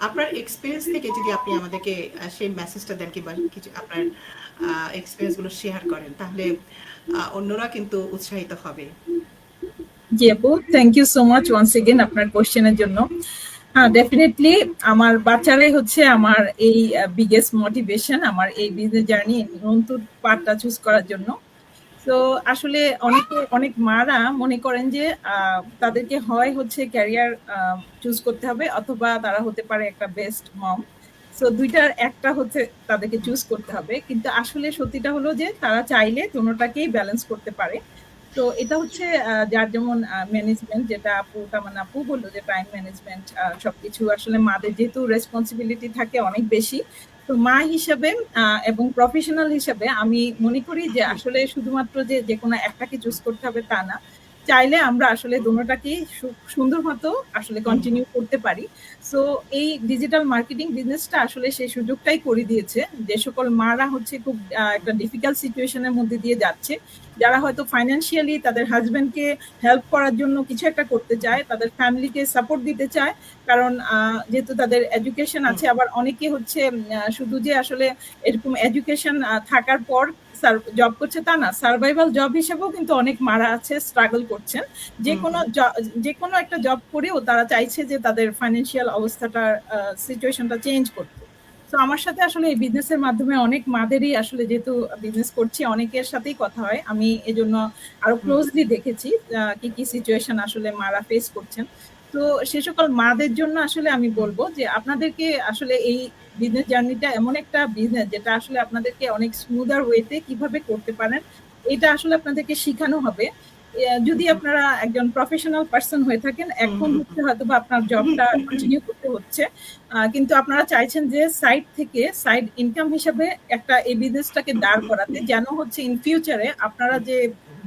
S1: আপনার এক্সপিরিয়েন্স থেকে যদি আপনি আমাদেরকে সেই মেসেজটা দেন কিংবা কিছু আপনার এক্সপিরিয়েন্সগুলো শেয়ার করেন, তাহলে অন্যরা কিন্তু উৎসাহিত হবে।
S4: জি আপু, thank you so much once again আপনার কোশ্চেনের জন্য। হ্যাঁ, ডেফিনেটলি আমার বাচ্চারাই হচ্ছে আমার এই বিগেস্ট মোটিভেশন, আমার এই বিজনেস জার্নি নতুন পার্টটা চুজ করার জন্য। তো আসলে অনেক মারা মনে করেন যে তাদেরকে হয় হচ্ছে ক্যারিয়ার চুজ করতে হবে, অথবা তারা হতে পারে একটা বেস্ট মম। সো দুইটার একটা হচ্ছে তাদেরকে চুজ করতে হবে, কিন্তু আসলে সত্যিটা হলো যে তারা চাইলে দুটোটাকেই ব্যালেন্স করতে পারে। তো এটা হচ্ছে যার যেমন ম্যানেজমেন্ট, যেটা তামান্না আপু বললো যে টাইম ম্যানেজমেন্ট, সবকিছু আসলে মাদের যেহেতু রেসপন্সিবিলিটি থাকে অনেক বেশি। তো মা হিসেবে এবং প্রফেশনাল হিসেবে আমি মনে করি যে আসলে শুধুমাত্র যে কোনো একটাকে চুজ করতে হবে তা না, চাইলে আমরা আসলে দুটোটাকেই সুন্দর মতো আসলে কন্টিনিউ করতে পারি। সো এই ডিজিটাল মার্কেটিং বিজনেসটা আসলে সেই সুযোগটাই করে দিয়েছে যে সকল মারা হচ্ছে খুব একটা ডিফিকাল্ট সিচুয়েশনের মধ্যে দিয়ে যাচ্ছে, যারা হয়তো ফাইন্যান্সিয়ালি তাদের হাজবেন্ডকে হেল্প করার জন্য কিছু একটা করতে চায়, তাদের ফ্যামিলিকে সাপোর্ট দিতে চায়, কারণ যেহেতু তাদের এডুকেশন আছে। আবার অনেকে হচ্ছে শুধু যে আসলে এরকম এডুকেশন থাকার পর জব করছে তা না, সার্ভাইভাল জব হিসেবেও কিন্তু অনেক মারা আছে, স্ট্রাগল করছেন। যে কোনো একটা জব করেও তারা চাইছে যে তাদের ফাইন্যান্সিয়াল অবস্থাটার সিচুয়েশনটা চেঞ্জ করতে। তো আমার সাথে আসলে এই বিজনেসের মাধ্যমে অনেক মাদেরই আসলে যেহেতু বিজনেস করছি, অনেকের সাথেই কথা হয়, আমি এজন্য আরো ক্লোজলি দেখেছি কি কি সিচুয়েশন আসলে মারা ফেস করছেন। তো সে সকল মাদের জন্য আসলে আমি বলবো যে আপনাদেরকে আসলে এই বিজনেস জার্নিটা এমন একটা বিজনেস যেটা আসলে আপনাদেরকে অনেক স্মুদার ওয়েতে কিভাবে করতে পারেন এটা আসলে আপনাদেরকে শেখানো হবে। যদি আপনারা একজন প্রফেশনাল পার্সন হয়ে থাকেন, এখন হচ্ছে হয়তো বা আপনার জবটা কন্টিনিউ করতে হচ্ছে, কিন্তু আপনারা চাইছেন যে সাইড থেকে সাইড ইনকাম হিসাবে একটা এই বিজনেসটাকে দাঁড় করাতে, যেন হচ্ছে ইন ফিউচারে আপনারা যে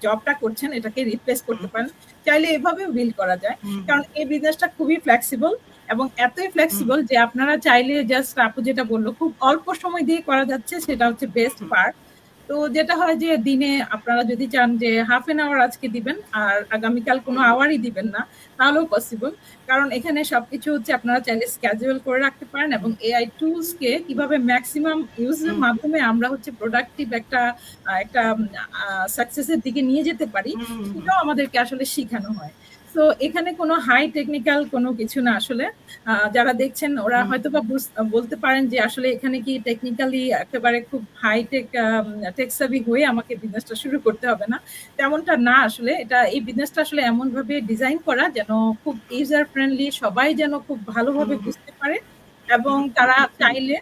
S4: জবটা করছেন এটাকে রিপ্লেস করতে পারেন, চাইলে এভাবে বিল্ড করা যায়। কারণ এই বিজনেসটা খুবই ফ্লেক্সিবল, এবং এতই ফ্লেক্সিবল যে আপনারা চাইলে জাস্ট আপু যেটা বললো খুব অল্প সময় দিয়ে করা যাচ্ছে, সেটা হচ্ছে বেস্ট পার্ট। তো যেটা হয় যে দিনে আপনারা যদি চান যে হাফ এন আওয়ার আজকে দিবেন আর আগামীকাল কোনো আওয়ারই দিবেন না, তাহলেও পসিবল। কারণ এখানে সবকিছু হচ্ছে আপনারা চাইলে স্ক্যাজুয়াল করে রাখতে পারেন, এবং এআই টুলসকে কিভাবে ম্যাক্সিমাম ইউজের মাধ্যমে আমরা হচ্ছে প্রোডাক্টিভ একটা সাকসেসের দিকে নিয়ে যেতে পারি, সেটাও আমাদেরকে আসলে শেখানো হয়। তো এখানে কোনো হাই টেকনিক্যাল কোনো কিছু না আসলে। যারা দেখছেন ওরা হয়তো বা বলতে পারেন যে আসলে এখানে কি টেকনিক্যালি একেবারে খুব হাই টেক সাভি হয়ে আমাকে বিজনেসটা শুরু করতে হবে না, তেমনটা না। আসলে এই বিজনেসটা আসলে এমন ভাবে ডিজাইন করা যেন খুব ইউজার ফ্রেন্ডলি, সবাই যেন খুব ভালোভাবে বুঝতে পারে, এবং তারা চাইলে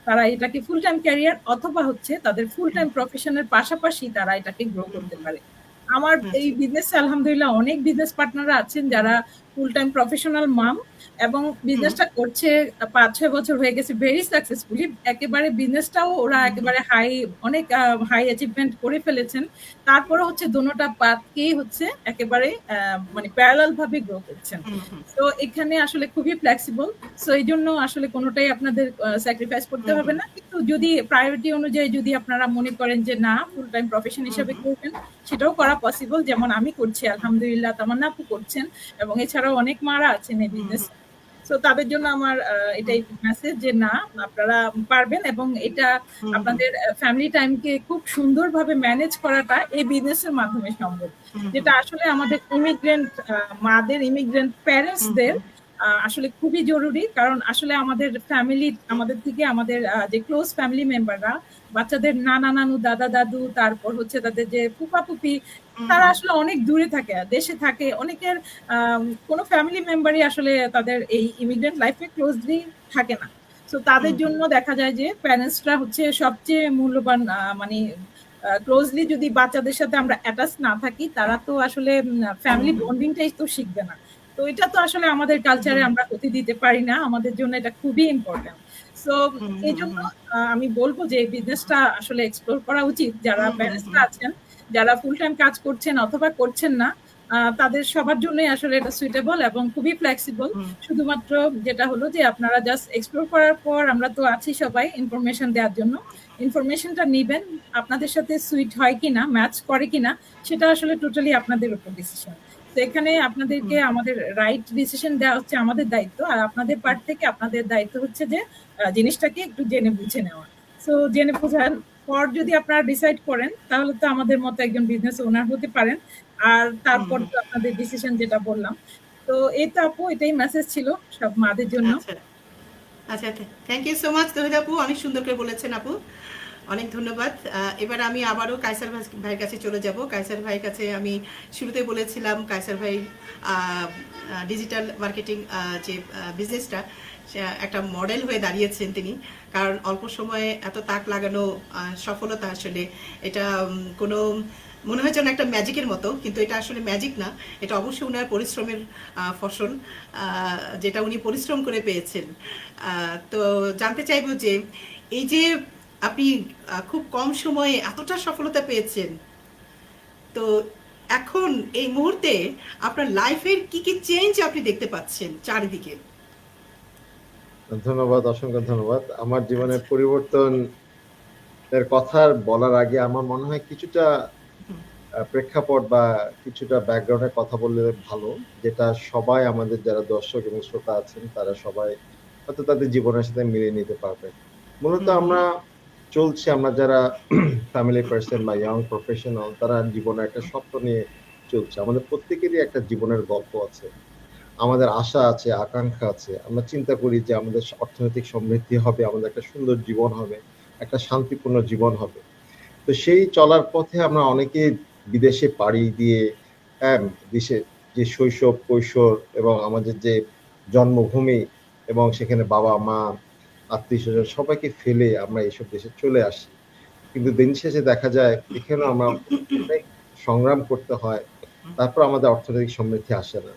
S4: তারা এটাকে ফুল টাইম ক্যারিয়ার অথবা হচ্ছে তাদের ফুল টাইম প্রফেশনের পাশাপাশি তারা এটাকে গ্রো করতে পারে। আমার এই বিজনেসে আলহামদুলিল্লাহ অনেক বিজনেস পার্টনাররা আছেন যারা ফুল টাইম প্রফেশনাল মাম, এবং বিজনেসটা করছে 5-6 বছর হয়ে গেছে ভেরি সাকসেসফুলি। একেবারে বিজনেসটাও ওরা একেবারে অনেক হাই অ্যাচিভমেন্ট করে ফেলেছেন। তারপরে হচ্ছে দোনোটা পাথকেই হচ্ছে একেবারে মানে প্যারালাল ভাবে গ্রো করছেন। তো এখানে আসলে খুবই ফ্লেক্সিবল। সো এই জন্য আসলে কোনোটাই আপনাদের স্যাক্রিফাইস করতে হবে না। কিন্তু যদি প্রায়োরিটি অনুযায়ী যদি আপনারা মনে করেন যে না ফুল টাইম প্রফেশন হিসেবে করবেন, সেটাও করা পসিবল। যেমন আমি করছি আলহামদুলিল্লাহ, তামান্না আপু করছেন, এবং এছাড়াও অনেক মারা আছেন এই বিজনেস। সো তাদের জন্য আমার এটাই মেসেজ যে না আপনারা পারবেন, এবং এটা আপনাদের ফ্যামিলি টাইমকে খুব সুন্দরভাবে ম্যানেজ করাটা এই বিজনেসের মাধ্যমে সম্ভব, যেটা আসলে আমাদের ইমিগ্রেন্ট মাদের, ইমিগ্রেন্ট প্যারেন্টসদের আসলে খুবই জরুরি। কারণ আসলে আমাদের ফ্যামিলি, আমাদের থেকে আমাদের যে ক্লোজ ফ্যামিলি মেম্বাররা, বাচ্চাদের নানা নানু, দাদা দাদু, তারপর হচ্ছে তাদের যে ফুপা ফুপি, তারা আসলে অনেক দূরে থাকে, দেশে থাকে। অনেকের কোনো ফ্যামিলি মেম্বারই আসলে তাদের এই ইমিগ্রেন্ট লাইফে ক্লোজলি থাকে না। তো তাদের জন্য দেখা যায় যে প্যারেন্টসরা হচ্ছে সবচেয়ে মূল্যবান, মানে ক্লোজলি যদি বাচ্চাদের সাথে আমরা অ্যাটাচ না থাকি, তারা তো আসলে ফ্যামিলি বন্ডিংটাই তো শিখবে না। তো এটা তো আসলে আমাদের কালচারে আমরা হতে দিতে পারি না, আমাদের জন্য এটা খুবই ইম্পর্টেন্ট। সো এই জন্য আমি বলবো যে এই বিজনেসটা আসলে এক্সপ্লোর করা উচিত। যারা প্যারেন্টসরা আছেন, যারা ফুল টাইম কাজ করছেন অথবা করছেন না, তাদের সবার জন্যই আসলে এটা সুইটেবল এবং খুবই ফ্লেক্সিবল।
S1: হুম,
S4: শুধুমাত্র যেটা হলো যে আপনারা জাস্ট এক্সপ্লোর করার পর, আমরা তো আছি সবাই ইনফরমেশন দেওয়ার জন্য, ইনফরমেশনটা নিবেন, আপনাদের সাথে সুইট হয় কিনা, ম্যাচ করে কিনা, সেটা আসলে টোটালি আপনাদের উপর ডিসিশন। তো এখানে আপনাদেরকে
S1: হুম,
S4: আমাদের রাইট ডিসিশন দেওয়া হচ্ছে আমাদের দায়িত্ব, আর আপনাদের পার্ট থেকে আপনাদের দায়িত্ব হচ্ছে যে জিনিসটাকে একটু জেনে বুঝে নেওয়া। সো জেনে বোঝার পর যদি আপনারা ডিসাইড করেন, তাহলে তো আমাদের মতো একজন বিজনেস ওনার হতে পারেন। আর
S1: হুম,
S4: তারপর
S1: হুম।
S4: তো আপনাদের ডিসিশন যেটা বললাম। তো এই তো আপু, এটাই মেসেজ ছিল সব মাদের জন্য।
S1: আচ্ছা, আচ্ছা, থ্যাংক ইউ সো মাচ তহিদ আপু, অনেক সুন্দর করে বলেছেন আপু, অনেক ধন্যবাদ। এবার আমি আবারও কায়সার ভাইয়ের কাছে চলে যাব। কায়সার ভাইয়ের কাছে আমি শুরুতে বলেছিলাম কায়সার ভাই ডিজিটাল মার্কেটিং যে বিজনেসটা, একটা মডেল হয়ে দাঁড়িয়েছেন তিনি। কারণ অল্প সময়ে এত তাক লাগানো সফলতা, আসলে এটা কোনো মনে হয় যেন একটা ম্যাজিকের মতো, কিন্তু এটা আসলে ম্যাজিক না, এটা অবশ্যই ওনার পরিশ্রমের ফসল, যেটা উনি পরিশ্রম করে পেয়েছেন। তো জানতে চাইবো যে এই যে আপনি খুব কম সময়ে এতটা সফলতা পেয়েছেন, তো এখন এই মুহূর্তে আপনার লাইফের কি কি চেঞ্জ আপনি দেখতে পাচ্ছেন চারিদিকে?
S2: ধন্যবাদ, অসংখ্য ধন্যবাদ। আমার জীবনের
S1: আচ্ছা।
S2: পরিবর্তন এর কথা বলার আগে আমার মনে হয় কিছুটা
S1: হুম,
S2: প্রেক্ষাপট বা কিছুটা ব্যাকগ্রাউন্ডের কথা বললে ভালো, যেটা সবাই আমাদের যারা দর্শক এবং শ্রোতা আছেন তারা সবাই হয়তো তাদের জীবনের সাথে মিলিয়ে নিতে পারবেন। মূলত
S1: হুম, হুম,
S2: আমরা চলছি, আমরা যারা ফ্যামিলি পার্সন বা ইয়ং প্রফেশনাল, তারা জীবনে একটা স্বপ্ন নিয়ে চলছে। আমাদের প্রত্যেকেরই একটা জীবনের গল্প আছে, আমাদের আশা আছে, আকাঙ্ক্ষা আছে। আমরা চিন্তা করি যে আমাদের অর্থনৈতিক সমৃদ্ধি হবে, আমাদের একটা সুন্দর জীবন হবে, একটা শান্তিপূর্ণ জীবন হবে। তো সেই চলার পথে আমরা অনেকেই বিদেশে পাড়ি দিয়ে, হ্যাঁ, দেশে যে শৈশব, কৈশোর এবং আমাদের যে জন্মভূমি এবং সেখানে বাবা-মা, আত্মীয়স্বজন সবাইকে ফেলে আমরা এসব দেশে চলে আসি। কিন্তু দিন শেষে দেখা যায় এখানেও আমরা অনেক সংগ্রাম করতে হয়। তারপর আমাদের অর্থনৈতিক সমৃদ্ধি আসে না।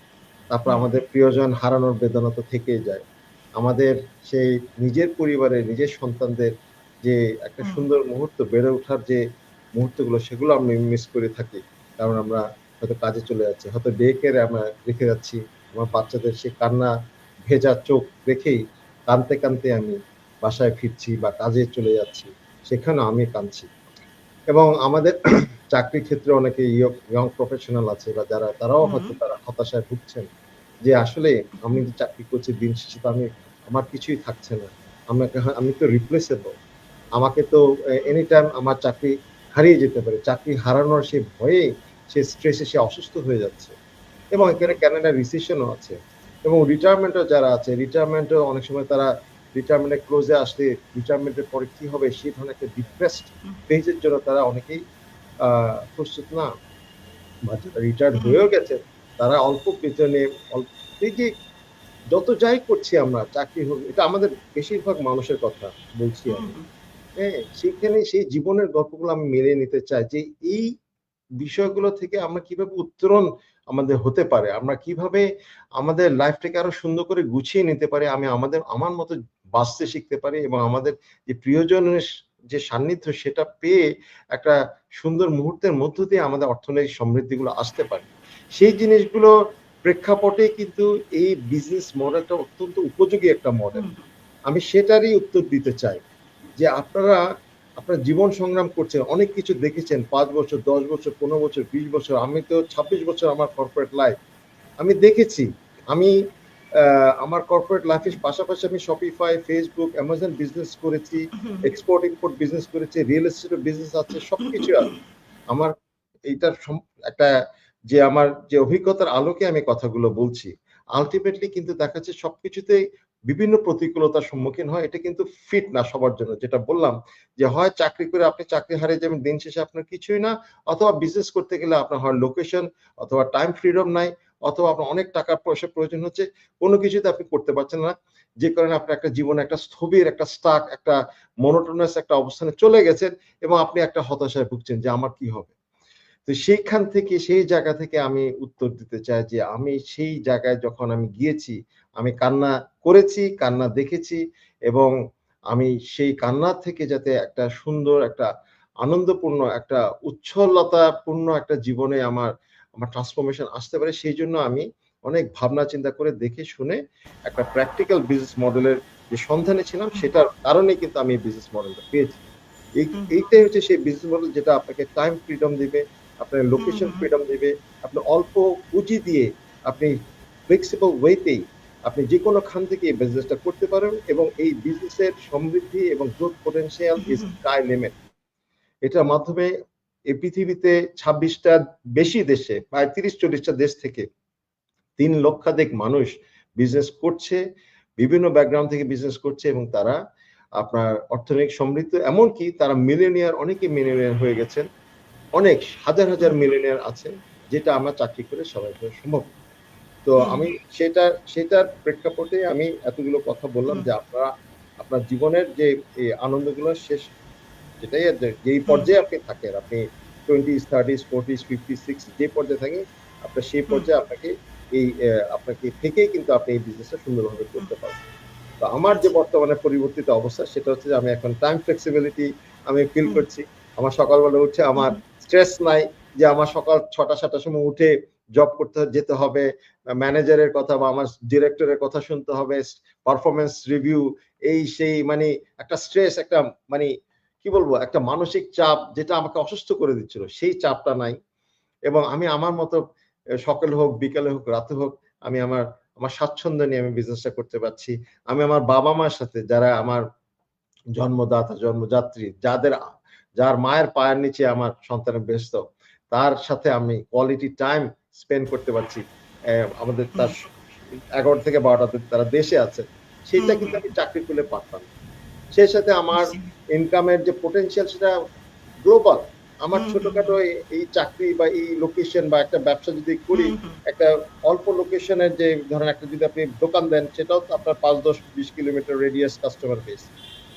S2: তারপর
S1: হুম,
S2: আমাদের প্রিয়জন হারানোর বেদনা তো থেকেই যায়। আমাদের সেই নিজের পরিবারের, নিজের সন্তানদের যে একটা
S1: হুম,
S2: সুন্দর মুহূর্ত, বেড়ে ওঠার যে মুহূর্তগুলো, সেগুলো আমি মিস করে থাকি। কারণ আমরা হয়তো কাজে চলে যাচ্ছি, হয়তো ডে কেয়ারে আমরা রেখে যাচ্ছি। আমার বাচ্চাদের সেই কান্না ভেজা চোখ দেখেই কাঁদতে, কাঁদতে আমি বাসায় ফিরছি বা কাজে চলে যাচ্ছি। সেখানেও আমি কাঁদছি। এবং আমাদের চাকরির ক্ষেত্রে অনেকে ইয়ং প্রফেশনাল আছে বা যারা, তারাও
S1: হুম,
S2: হয়তো তারা হতাশায় ভুগছেন। যে আসলে আমি যে চাকরি করছি, দিন শেষে তো আমার কিছুই থাকছে না। আমি তো রিপ্লেসেবল। আমাকে তো এনি টাইম আমার চাকরি হারিয়ে যেতে পারে। চাকরি হারানোর সে ভয়ে, সে স্ট্রেসে সে অসুস্থ হয়ে যাচ্ছে। এবং
S1: হুম,
S2: এখানে কানাডার রিসেশনও আছে। এবং রিটায়ারমেন্টও যারা আছে, রিটায়ারমেন্টও অনেক সময় তারা রিটায়ারমেন্টের ক্লোজে আসলে রিটায়ারমেন্টের পরে কি হবে সেই ধরনের একটা ডিপ্রেসড
S1: হুম,
S2: ফেজের জন্য তারা অনেকেই প্রস্তুত না। বা যারা রিটায়ার্ড
S1: হুম,
S2: হয়েও গেছেন, তারা অল্প বেতনে এই যে যত যাই করছি আমরা, চাকরি হোক, এটা আমাদের বেশিরভাগ মানুষের কথা বলছি
S1: হুম,
S2: আমি।
S1: হুম,
S2: হ্যাঁ? সেখানে সেই জীবনের গল্পগুলো আমি মেনে নিতে চাই যে এই বিষয়গুলো থেকে আমরা কিভাবে উত্তরণ আমাদের হতে পারে। আমরা কিভাবে আমাদের লাইফটাকে আরো সুন্দর করে গুছিয়ে নিতে পারি। আমার মতো বাঁচতে শিখতে পারি এবং আমাদের যে প্রিয়জনের যে সান্নিধ্য সেটা পেয়ে একটা সুন্দর মুহূর্তের মধ্য দিয়ে আমাদের অর্থনৈতিক সমৃদ্ধিগুলো আসতে পারে। সেই জিনিসগুলো প্রেক্ষাপটে কিন্তু এই বিজনেস মডেলটা অত্যন্ত উপযোগী একটা মডেল।
S1: হুম,
S2: আমি সেটারই উত্তর দিতে চাই। যে আপনারা আপনার জীবন সংগ্রাম করছেন, অনেক কিছু দেখেছেন ৫ বছর, ১০ বছর, ১৫ বছর, ২০ বছর। আমি তো ২৬ বছর আমার কর্পোরেট লাইফ। আমি দেখেছি। আমি আ আমার কর্পোরেট লাইফের পাশাপাশি আমি Shopify, Facebook, Amazon বিজনেস করেছি,
S1: হুম,
S2: এক্সপোর্ট ইম্পোর্ট বিজনেস করেছি, রিয়েল এস্টেটের বিজনেস আছে, সবকিছুই আছে। আমার এইটার একটা আমার যে অভিজ্ঞতার আলোকে আমি কথাগুলো বলছি। আল্টিমেটলি কিন্তু দেখা যাচ্ছে সবকিছুতেই বিভিন্ন প্রতিকূলতার সম্মুখীন হয়। এটা কিন্তু ফিট না সবার জন্য। যেটা বললাম যে হয় চাকরি করে আপনি চাকরি হারিয়ে যাবেন, দিন শেষে আপনার কিছুই না। অথবা বিজনেস করতে গেলে আপনার হয় লোকেশন অথবা টাইম ফ্রিডম নাই, অথবা আপনার অনেক টাকা পয়সার প্রয়োজন হচ্ছে। কোন কিছুতে আপনি করতে পারছেন না। যে কারণে আপনার একটা জীবনে একটা স্থবির, একটা স্টাক, একটা monotonous একটা অবস্থানে চলে গেছেন এবং আপনি একটা হতাশায় ভুগছেন যে আমার কি হবে? তো সেইখান থেকে, সেই জায়গা থেকে আমি উত্তর দিতে চাই যে আমি সেই জায়গায় যখন আমি গিয়েছি, আমি কান্না করেছি, কান্না দেখেছি এবং আমি সেই কান্নার থেকে যাতে একটা সুন্দর, একটা আনন্দপূর্ণ, একটা উচ্ছলতাপূর্ণ একটা জীবনে আমার আমার ট্রান্সফরমেশন আসতে পারে, সেই জন্য আমি অনেক ভাবনা চিন্তা করে দেখে শুনে একটা প্র্যাকটিক্যাল বিজনেস মডেলের যে সন্ধানে ছিলাম, সেটার কারণে কিন্তু আমি এই বিজনেস মডেলটা পেয়েছি। এইটাই হচ্ছে সেই বিজনেস মডেল যেটা আপনাকে টাইম ফ্রিডম দিবে, আপনার লোকেশন ফ্রিডম দিবে, আপনি অল্প পুঁজি দিয়ে আপনি ফ্লেক্সিবল ওয়েতেই আপনি যে কোনো খান থেকে এই বিজনেসটা করতে পারেন, এবং এই বিজনেসের সমৃদ্ধি এবং growth potential is sky limit. এটার মাধ্যমে এই পৃথিবীতে 26টা বেশি দেশে, প্রায় 30-40টা দেশ থেকে 3 লক্ষাধিক মানুষ বিজনেস করছে, বিভিন্ন ব্যাকগ্রাউন্ড থেকে বিজনেস করছে, এবং তারা আপনার অর্থনৈতিক সমৃদ্ধ, এমনকি তারা মিলিয়নিয়ার, অনেকে মিলিয়নিয়ার হয়ে গেছেন, অনেক হাজার হাজার মিলিয়নিয়ার আছে, যেটা আমরা চাকরি করে সবাই করা সম্ভব। তো আমি সেটার প্রেক্ষাপটে আমি এতগুলো কথা বললাম যে আপনারা আপনার জীবনের যে এই আনন্দগুলো শেষ, যেটাই যেই পর্যায়ে আপনি থাকেন, আপনি 20s 30s 40s 50s 60s যে পর্যায়ে থাকেন, আপনার সেই পর্যায়ে আপনাকে থেকেই কিন্তু আপনি এই বিজনেসটা সুন্দরভাবে করতে পারবেন। তো আমার যে বর্তমানে পরিবর্তিত অবস্থা, সেটা হচ্ছে যে আমি এখন টাইম ফ্লেক্সিবিলিটি আমি ফিল করছি। আমার সকালবেলা উঠে আমার স্ট্রেস নাই যে আমার সকাল 6টা-7টার সময় উঠে জব করতে যেতে হবে, ম্যানেজারের কথা বা আমার ডিরেক্টরের কথা শুনতে হবে, পারফরমেন্স রিভিউ, এই সেই, মানে একটা স্ট্রেস, একটা মানে কি বলবো, একটা মানসিক চাপ যেটা আমাকে অসুস্থ করে দিচ্ছিল, সেই চাপটা নাই। এবং আমি আমার মতো সকালে হোক, বিকালে হোক, রাতে হোক, আমি আমার আমার স্বাচ্ছন্দ্য নিয়ে আমি বিজনেসটা করতে পারছি। আমি আমার বাবা মার সাথে, যারা আমার জন্মদাতা জন্মযাত্রী, যার মায়ের পায়ের নিচে আমার সন্তানের ব্যস্ত, তার সাথে আমি কোয়ালিটি টাইম স্পেন্ড করতে পারছি। আমাদের তার 11 থেকে 12টা তারা দেশে আছে, সেটা কিন্তু আমি চাকরি করলে পারতাম। সেই সাথে আমার ইনকামের যে পোটেনশিয়াল, সেটা গ্লোবাল। আমার ছোটখাটো এই চাকরি বা এই লোকেশন বা একটা ব্যবসা যদি করি, একটা অল্প লোকেশনের যে ধরেন একটা যদি আপনি দোকান দেন, সেটাও তো আপনার 5-10-20 কিলোমিটার রেডিয়াস কাস্টমার বেস।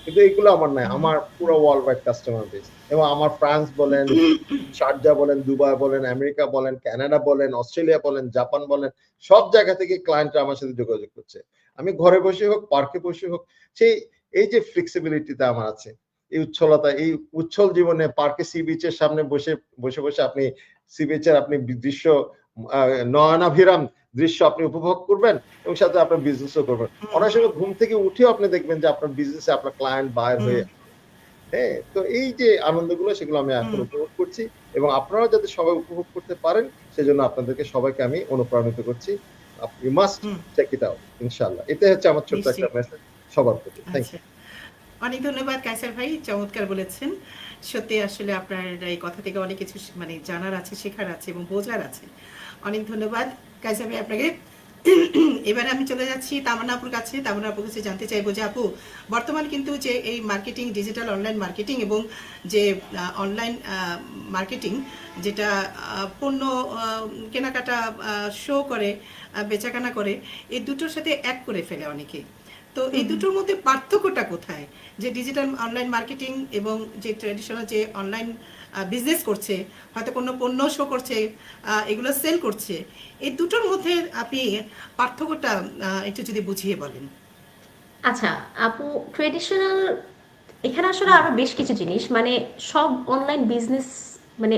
S2: কিন্তু এইগুলো আমার নাই, আমার পুরো ওয়ার্ল্ড ওয়াইড কাস্টমার বেস। এবং আমার ফ্রান্স বলেন, শারজা বলেন, দুবাই বলেন, আমেরিকা বলেন, কানাডা বলেন, অস্ট্রেলিয়া বলেন, জাপান বলেন, সব জায়গা থেকে ক্লায়েন্টরা আমার সাথে যোগাযোগ করছে। আমি ঘরে বসে হোক, পার্কে বসে হোক, সেই এই যে ফ্লেক্সিবিলিটিটা আমার আছে, এই উচ্ছলতা, এই উচ্ছল জীবনে পার্কে সি বিচের সামনে বসে বসে আপনি সি বিচের আপনি দৃশ্য, নয়নাভিরাম দৃশ্য আপনি উপভোগ করবেন, এবং সাথে আপনার বিজনেসও করবেন। অনেক সময় ঘুম থেকে উঠেও আপনি দেখবেন যে আপনার বিজনেসে আপনার ক্লায়েন্ট বায়ার হয়ে, হ্যাঁ। তো এই যে আনন্দগুলো, সেগুলো আমি এখন উপভোগ করছি, এবং আপনারাও যাতে সবাই উপভোগ করতে পারেন, সেজন্য আপনাদেরকে সবাইকে আমি অনুপ্রাণিত করছি। You must check it out, ইনশাআল্লাহ। এটাই হচ্ছে আমার ছোট্ট একটা মেসেজ সবার প্রতি। Thank you.
S1: অনেক ধন্যবাদ কায়সার ভাই, চমৎকার বলেছেন। সত্যি আসলে আপনার এই কথা থেকে অনেক কিছু মানে জানার আছে, শেখার আছে এবং বোঝার আছে। অনেক ধন্যবাদ কায়সার ভাই আপনাকে। এবারে আমি চলে যাচ্ছি তামান্না আপুর কাছে। তামান্না আপুর কাছে জানতে চাইবো যে আপু, বর্তমান কিন্তু যে এই মার্কেটিং, ডিজিটাল অনলাইন মার্কেটিং এবং যে অনলাইন মার্কেটিং, যেটা পণ্য কেনাকাটা শো করে, বেচাকেনা করে, এই দুটোর সাথে এক করে ফেলে অনেকে। তো এই দুটোর মধ্যে পার্থক্যটা কোথায়? যে ডিজিটাল অনলাইন মার্কেটিং এবং যে ট্র্যাডিশনাল যে অনলাইন বিজনেস করছে, হয়তো কোনো পণ্য শো করছে, এগুলো সেল করছে, এই দুটোর মধ্যে আপনি পার্থক্যটা একটু যদি বুঝিয়ে বলেন।
S3: আচ্ছা আপু, ট্রেডিশনাল, এখানে আসলে আরো বেশ কিছু জিনিস, মানে সব অনলাইন বিজনেস, মানে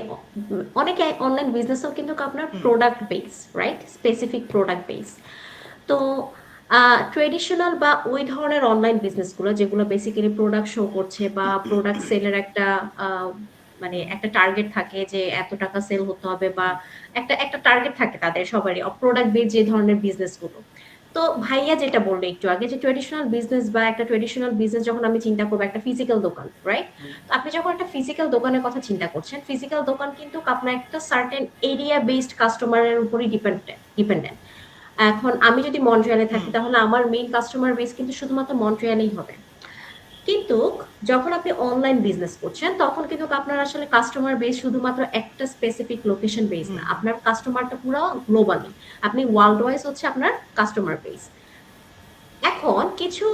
S3: অনেক অনলাইন বিজনেসও কিন্তু আপনার product base, right, specific product base. তো ট্রেডিশনাল বা ওই ধরনের অনলাইন বিজনেসগুলো যেগুলো বেসিক্যালি প্রোডাক্ট শো করছে বা প্রোডাক্ট সেলের একটা মানে একটা টার্গেট থাকে যে এত টাকা সেল হতে হবে, বা একটা টার্গেট থাকে তাদের সবারই, প্রোডাক্ট বেস যে ধরনের বিজনেসগুলো। তো ভাইয়া যেটা বললো একটু আগে, যে ট্রেডিশনাল বিজনেস বা একটা ট্রেডিশনাল বিজনেস যখন আমি চিন্তা করবো, একটা ফিজিক্যাল দোকান, রাইট? তো আপনি যখন একটা ফিজিক্যাল দোকানের কথা চিন্তা করছেন, ফিজিক্যাল দোকান কিন্তু আপনার একটা সার্টেন এরিয়া বেসড কাস্টমারের উপরই ডিপেন্ডেন্ট। এখন আমি যদি মন্ট্রিয়ালে থাকি, তাহলে আমার মেইন কাস্টমার বেস কিন্তু শুধুমাত্র মন্ট্রিয়ালেই হবে। কিন্তু যখন আপনি অনলাইন বিজনেস করছেন, তখন কিন্তু আপনার আসলে কাস্টমার বেস শুধুমাত্র একটা স্পেসিফিক লোকেশন বেস না, আপনার কাস্টমারটা পুরো গ্লোবালি, আপনি ওয়ার্ল্ড ওয়াইজ হচ্ছে আপনার কাস্টমার বেস। এখন কিছু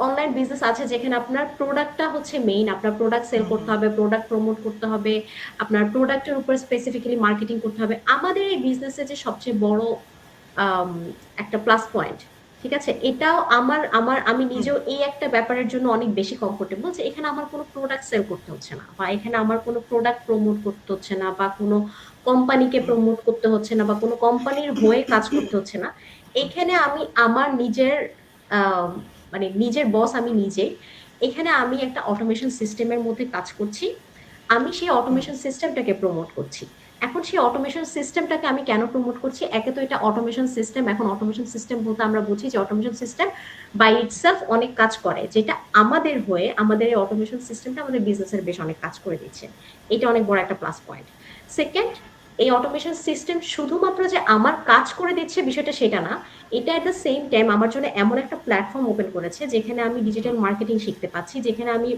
S3: অনলাইন বিজনেস আছে যেখানে আপনার প্রোডাক্টটা হচ্ছে মেইন, আপনার প্রোডাক্ট সেল করতে হবে, প্রোডাক্ট প্রমোট করতে হবে, আপনার প্রোডাক্টের উপর স্পেসিফিক্যালি মার্কেটিং করতে হবে। আমাদের এই বিজনেসে যে সবচেয়ে বড় একটা প্লাস পয়েন্ট, ঠিক আছে? এটাও আমি নিজেও এই একটা ব্যাপারের জন্য অনেক বেশি কমফোর্টেবল যে এখানে আমার কোনো প্রোডাক্ট সেল করতে হচ্ছে না, বা এখানে আমার কোনো প্রোডাক্ট প্রমোট করতে হচ্ছে না, বা কোনো কোম্পানিকে প্রমোট করতে হচ্ছে না, বা কোনো কোম্পানির হয়ে কাজ করতে হচ্ছে না। এখানে আমি আমার নিজের আহ, মানে নিজের বস আমি নিজে। এখানে আমি একটা অটোমেশন সিস্টেমের মধ্যে কাজ করছি, আমি সেই অটোমেশন সিস্টেমটাকে প্রমোট করছি। এখন সেই অটোমেশন সিস্টেমটাকে আমি কেন প্রমোট করছি? একে তো এটা অটোমেশন সিস্টেম, এখন অটোমেশন সিস্টেম বলতে আমরা বুঝি যে অটোমেশন সিস্টেম বাই ইটসেলফ অনেক কাজ করে, যেটা আমাদের হয়ে আমাদের এই অটোমেশন সিস্টেমটা আমাদের বিজনেসের বেশ অনেক কাজ করে দিচ্ছে। এটা অনেক বড় একটা প্লাস পয়েন্ট। সেকেন্ড, এই অটোমেশন সিস্টেম শুধুমাত্র যে আমার কাজ করে দিচ্ছে বিষয়টা সেটা না, এটা এট দ্য সেম টাইম আমার জন্য এমন একটা প্ল্যাটফর্ম ওপেন করেছে যেখানে আমি ডিজিটাল মার্কেটিং শিখতে পাচ্ছি, যেখানে আমি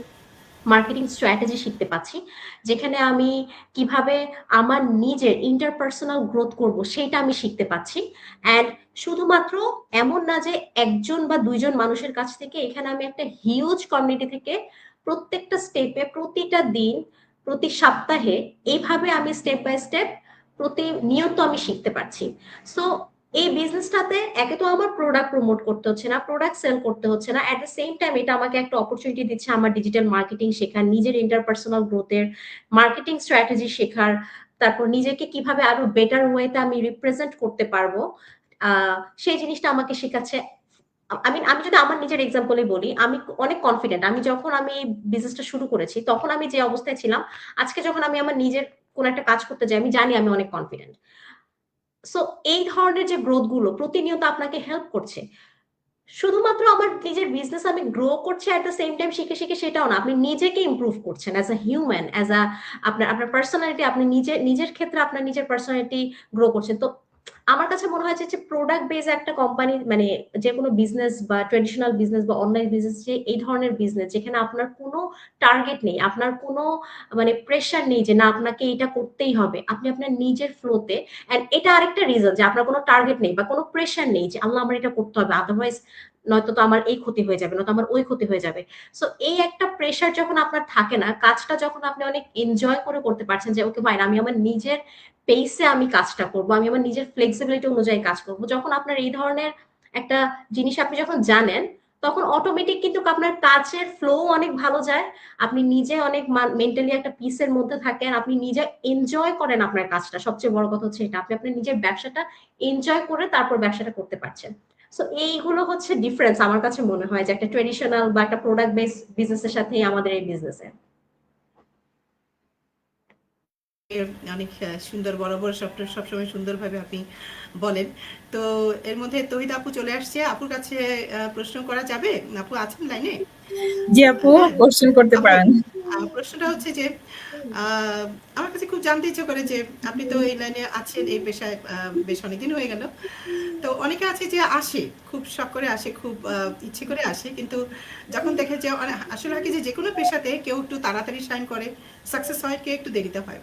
S3: মার্কেটিং স্ট্র্যাটেজি শিখতে পাচ্ছি, যেখানে আমি কিভাবে আমার নিজের ইন্টারপার্সোনাল গ্রোথ করব সেটা আমি শিখতে পাচ্ছি। অ্যান্ড শুধুমাত্র এমন না যে একজন বা দুইজন মানুষের কাছ থেকে, এখানে আমি একটা হিউজ কমিউনিটি থেকে প্রত্যেকটা স্টেপে, প্রতিটা দিন, প্রতি সপ্তাহে এইভাবে আমি স্টেপ বাই স্টেপ প্রতিনিয়ত আমি শিখতে পারছি। সো এই বিজনেসটাতে একে তো আমার প্রোডাক্ট প্রমোট করতে হচ্ছে না, প্রোডাক্ট সেল করতে হচ্ছে না, এট দ্য সেম টাইম এটা আমাকে একটা অপরচুনিটি দিচ্ছে আমার ডিজিটাল মার্কেটিং শেখার, নিজের ইন্টারপার্সোনাল গ্রোথের, মার্কেটিং স্ট্র্যাটেজি শেখার, তারপর নিজেকে কিভাবে আরো বেটার ওয়েতে আমি রিপ্রেজেন্ট করতে পারবো সেই জিনিসটা আমাকে শেখাচ্ছে। আমি যদি আমার নিজের এক্সাম্পলে বলি, আমি অনেক কনফিডেন্ট। আমি এই বিজনেসটা শুরু করেছি তখন আমি যে অবস্থায় ছিলাম, আজকে যখন আমি আমার নিজের কোন একটা কাজ করতে যাই আমি জানি আমি অনেক কনফিডেন্ট। সো এই ধরনের যে গ্রোথ গুলো প্রতিনিয়ত আপনাকে হেল্প করছে। শুধুমাত্র আমার নিজের বিজনেস আমি গ্রো করছি এট দ্য সেম টাইম শিখে শিখে সেটাও না, আপনি নিজেকে ইমপ্রুভ করছেন as a human, as a আপনার আপনার পার্সোনালিটি, আপনি নিজের ক্ষেত্রে আপনার নিজের পার্সোনালিটি গ্রো করছেন। তো আমার কাছে মনে হয় যে প্রোডাক্ট বেস একটা কোম্পানি, মানে যে কোনো বিজনেস বা ট্রেডিশনাল বিজনেস বা অনলাইন বিজনেস, যে এই ধরনের বিজনেস যেখানে আপনার কোনো টার্গেট নেই, আপনার কোনো মানে প্রেশার নেই যে না আপনাকে এটা করতেই হবে, আপনি আপনার নিজের ফ্লোতে। এন্ড এটা আরেকটা রিজন যে আপনার কোনো টার্গেট নেই বা কোনো প্রেশার নেই যে আল্লাহ আমার এটা করতে হবে, আদারওয়াইজ নয়তো তো আমার এই ক্ষতি হয়ে যাবে, নয়তো আমার ওই ক্ষতি হয়ে যাবে। সো এই একটা প্রেশার যখন আপনার থাকে না, কাজটা যখন আপনি অনেক এনজয় করে করতে পারছেন যে ওকে ফাইন, আমি আমার নিজের পেসে আমি কাজটা করব, আমি আমার নিজের ফ্লেক্সিবিলিটি অনুযায়ী কাজ করব, যখন আপনার এই ধরনের একটা জিনিস আপনি যখন জানেন, তখন অটোমেটিক কিন্তু আপনার কাজের ফ্লো অনেক ভালো যায়। আপনি নিজে অনেক মেন্টালি একটা পিসের মধ্যে থাকেন, আপনি নিজে এনজয় করেন আপনার কাজটা। সবচেয়ে বড় কথা হচ্ছে এটা, আপনি আপনার নিজের ব্যবসাটা এনজয় করে তারপর ব্যবসাটা করতে পারছেন। সো এইগুলো হচ্ছে ডিফারেন্স আমার কাছে মনে হয় যে একটা ট্রেডিশনাল বা একটা প্রোডাক্ট বেস বিজনেসের সাথে আমাদের এই বিজনেসে।
S1: অনেক সুন্দর, বরাবর সবসময় সুন্দরভাবে আপনি বলেন। তো এর মধ্যে তহিদ আপু চলে আসছে, আপুর কাছে প্রশ্ন করা যাবে? আপু আছেন লাইনে?
S4: জি আপু,
S1: হ্যাঁ
S4: কোশ্চেন করতে
S1: আপু,
S4: পারেন।
S1: প্রশ্নটা হচ্ছে যে আমার কাছে খুব জানতে ইচ্ছে করে যে আপনি তো এই লাইনে আছেন, এই পেশায় বেশ অনেকদিন হয়ে গেল। তো অনেকে আছে যে আসে, খুব শখ করে আসে, খুব ইচ্ছে করে আসে, কিন্তু যখন দেখে যে আসলে হয় কি যে কোনো পেশাতে কেউ একটু তাড়াতাড়ি সাইন করে সাকসেস হয়, কেউ একটু দেরিতে হয়।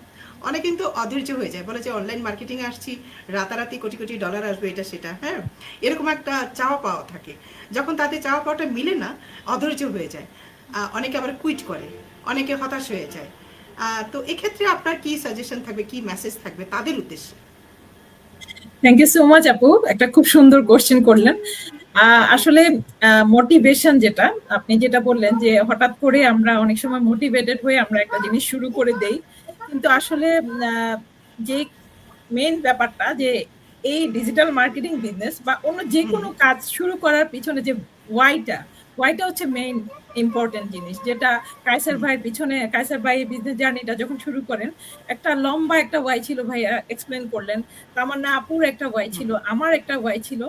S1: অনেক কিন্তু অধৈর্য হয়ে যায়, বলে যে অনলাইন মার্কেটিং আসছি, রাতারাতি কোটি কোটি ডলার আসবে, এটা সেটা, হ্যাঁ, এরকম একটা চাওয়া পাওয়া থাকে। যখন তাদের চাওয়া পাওয়াটা মিলে না, অধৈর্য হয়ে যায়, অনেকে আবার কুইট করে, অনেকে হতাশ হয়ে যায়। তো এক্ষেত্রে আপনার কি সাজেশন থাকবে, কি মেসেজ থাকবে তাদের উদ্দেশ্যে?
S4: থ্যাংক ইউ সো মাচ আপু, একটা খুব সুন্দর কোশ্চেন করলেন। আসলে মোটিভেশন যেটা আপনি যেটা বললেন যে হঠাৎ করে আমরা অনেক সময় মোটিভেটেড হয়ে আমরা একটা জিনিস শুরু করে দেই, কিন্তু আসলে যে মেইন ব্যাপারটা যে এই ডিজিটাল মার্কেটিং বিজনেস বা অন্য যে কোনো কাজ শুরু করার পিছনে যে ওয়াইটা ওয়াইটা হচ্ছে মেইন ইম্পর্টেন্ট জিনিস, যেটা কায়সার ভাইয়ের পিছনে, কায়সার ভাই বিজনেস জার্নিটা যখন শুরু করেন একটা লম্বা একটা ওয়াই ছিল, ভাইয়া এক্সপ্লেন করলেন। তামান্না আপুর একটা ওয়াই ছিল, আমার একটা ওয়াই ছিল।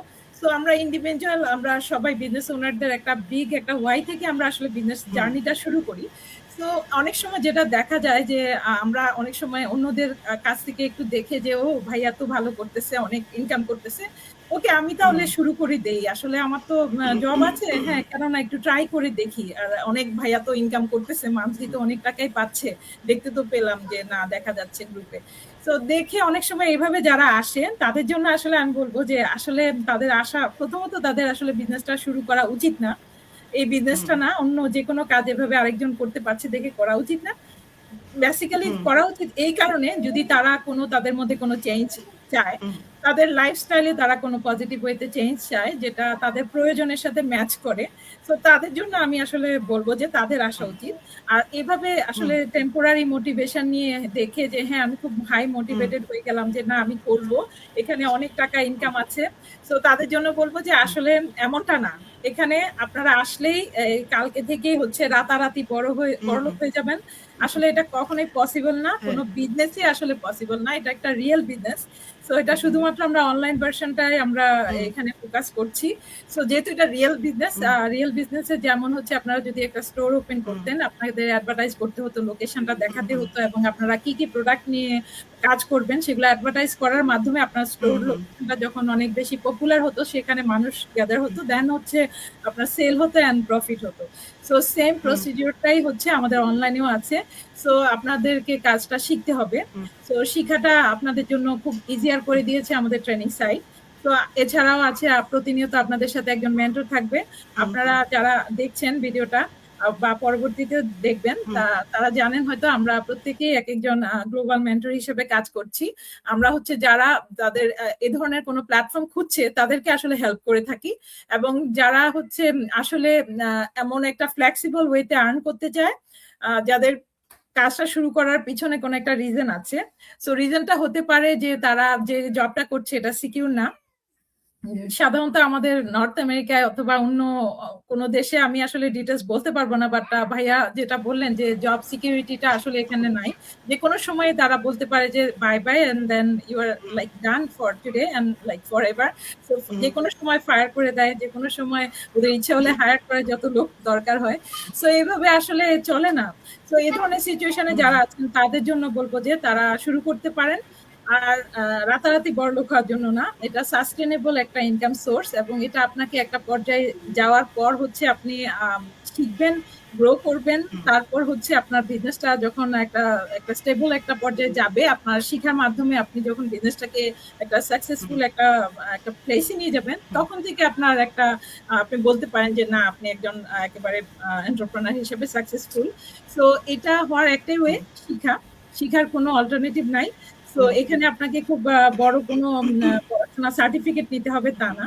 S4: তো আমরা ইন্ডিভিজুয়াল, আমরা সবাই বিজনেস ওনারদের একটা বিগ একটা ওয়াই থেকে আমরা আসলে বিজনেস জার্নিটা শুরু করি। তো অনেক সময় যেটা দেখা যায় যে আমরা অনেক সময় অন্যদের কাছ থেকে একটু দেখে যে ও ভাইয়া তো ভালো করতেছে, অনেক ইনকাম করতেছে, ওকে আমি তাহলে শুরু করে দেই, আসলে আমার তো জব আছে, হ্যাঁ কেন না একটু ট্রাই করে দেখি। আর অনেক ভাইয়া তো ইনকাম করতেছে, মান্থলি তো অনেক টাকাই পাচ্ছে, দেখতে তো পেলাম যে না দেখা যাচ্ছে গ্রুপে। তো দেখে অনেক সময় এইভাবে যারা আসেন তাদের জন্য আসলে আমি বলবো যে আসলে তাদের আশা, প্রথমত তাদের আসলে বিজনেসটা শুরু করা উচিত না। এই বিজনেসটা না, অন্য যে কোনো কাজ এভাবে আরেকজন করতে পারছে দেখে করা উচিত না। বেসিক্যালি করা উচিত এই কারণে, যদি তারা কোনো তাদের মধ্যে কোনো চেঞ্জ চায়, তাদের লাইফস্টাইলে তারা কোনো পজিটিভ ওয়েতে চেঞ্জ চায় যেটা তাদের প্রয়োজনের সাথে ম্যাচ করে। সো তাদের জন্য আমি আসলে বলবো যে তাদের আসা উচিত। আর এভাবে আসলে টেম্পোরারি মোটিভেশন নিয়ে দেখে যে হ্যাঁ আমি খুব হাই মোটিভেটেড হয়ে গেলাম যে না আমি করব, এখানে অনেক টাকা ইনকাম আছে। সো তাদের জন্য বলবো যে আসলে এমনটা না। এখানে আপনারা আসলেই কালকে থেকেই হচ্ছে রাতারাতি বড়লোক হয়ে যাবেন। আসলে এটা কখনোই পসিবল না, কোনো বিজনেসই আসলে পসিবল না। এটা একটা রিয়েল বিজনেস। সো এটা শুধুমাত্র আমরা অনলাইন ভার্সনটাই আমরা এখানে ফোকাস করছি। সো যেহেতু এটা রিয়েল বিজনেসে যেমন হচ্ছে আপনারা যদি একটা স্টোর ওপেন করতেন, আপনাদের অ্যাডভার্টাইজ করতে হতো, লোকেশনটা দেখাতে হতো এবং আপনারা কি কি প্রোডাক্ট নিয়ে কাজ করবেন সেগুলো অ্যাডভার্টাইজ করার মাধ্যমে আপনার স্টোর লোকেশনটা যখন অনেক বেশি পপুলার হতো, সেখানে মানুষ গ্যাদার হতো, দেন হচ্ছে আপনার সেল হতো অ্যান্ড প্রফিট হতো। সো সেম প্রসিডিওরটাই হচ্ছে আমাদের অনলাইনেও আছে। সো আপনাদেরকে কাজটা শিখতে হবে। সো শিখাটা আপনাদের জন্য খুব ইজিয়ার করে দিয়েছে আমাদের ট্রেনিং সাইট। তো এছাড়াও আছে প্রতিনিয়ত আপনাদের সাথে একজন মেন্টর থাকবে। আপনারা যারা দেখছেন ভিডিওটা বা পরবর্তীতে দেখবেন তারা জানেন হয়তো আমরা প্রত্যেকেই এক একজন গ্লোবাল মেন্টর হিসেবে কাজ করছি। আমরা হচ্ছে যারা তাদের এ ধরনের কোনো প্ল্যাটফর্ম খুঁজছে তাদেরকে আসলে হেল্প করে থাকি, এবং যারা হচ্ছে আসলে এমন একটা ফ্লেক্সিবল ওয়েতে আর্ন করতে চায়, যাদের কাজটা শুরু করার পিছনে কোনো একটা রিজন আছে। সো রিজনটা হতে পারে যে তারা যে জবটা করছে এটা সিকিউর না। সাধারণত আমাদের নর্থ আমেরিকায় অথবা অন্য কোনো দেশে আমি আসলে ডিটেলস বলতে পারবো না, বাট ভাইয়া যেটা বললেন যে জব সিকিউরিটিটা আসলে এখানে নাই। যে কোনো সময় তারা বলতে পারে যে bye bye and then you are like done for today and like forever এভার। সো যে কোনো সময় ফায়ার করে দেয়, যে কোনো সময় ওদের ইচ্ছা হলে হায়ার করে যত লোক দরকার হয়। সো এইভাবে আসলে চলে না। তো এই ধরনের সিচুয়েশনে যারা আছেন তাদের জন্য বলবো যে তারা শুরু করতে পারেন। আর রাতারাতি বড়লোক হওয়ার জন্য না, এটা সাস্টেনেবল একটা ইনকাম সোর্স, এবং এটা আপনাকে একটা পর্যায়ে যাওয়ার পর হচ্ছে আপনি শিখবেন, গ্রো করবেন, তারপর হচ্ছে আপনার বিজনেসটা যখন একটা স্টেবল একটা পর্যায়ে যাবে, আপনার শিখার মাধ্যমে আপনি যখন বিজনেসটাকে একটা সাকসেসফুল একটা প্লেসে নিয়ে যাবেন, তখন থেকে আপনার একটা আপনি বলতে পারেন যে না আপনি একজন একেবারে এন্টারপ্রেনার হিসেবে সাকসেসফুল। সো এটা হওয়ার একটাই ওয়ে শিখার কোনো অল্টারনেটিভ নাই। তো এখানে আপনাকে খুব বড় কোনো পড়াশোনা সার্টিফিকেট নিতে হবে তা না,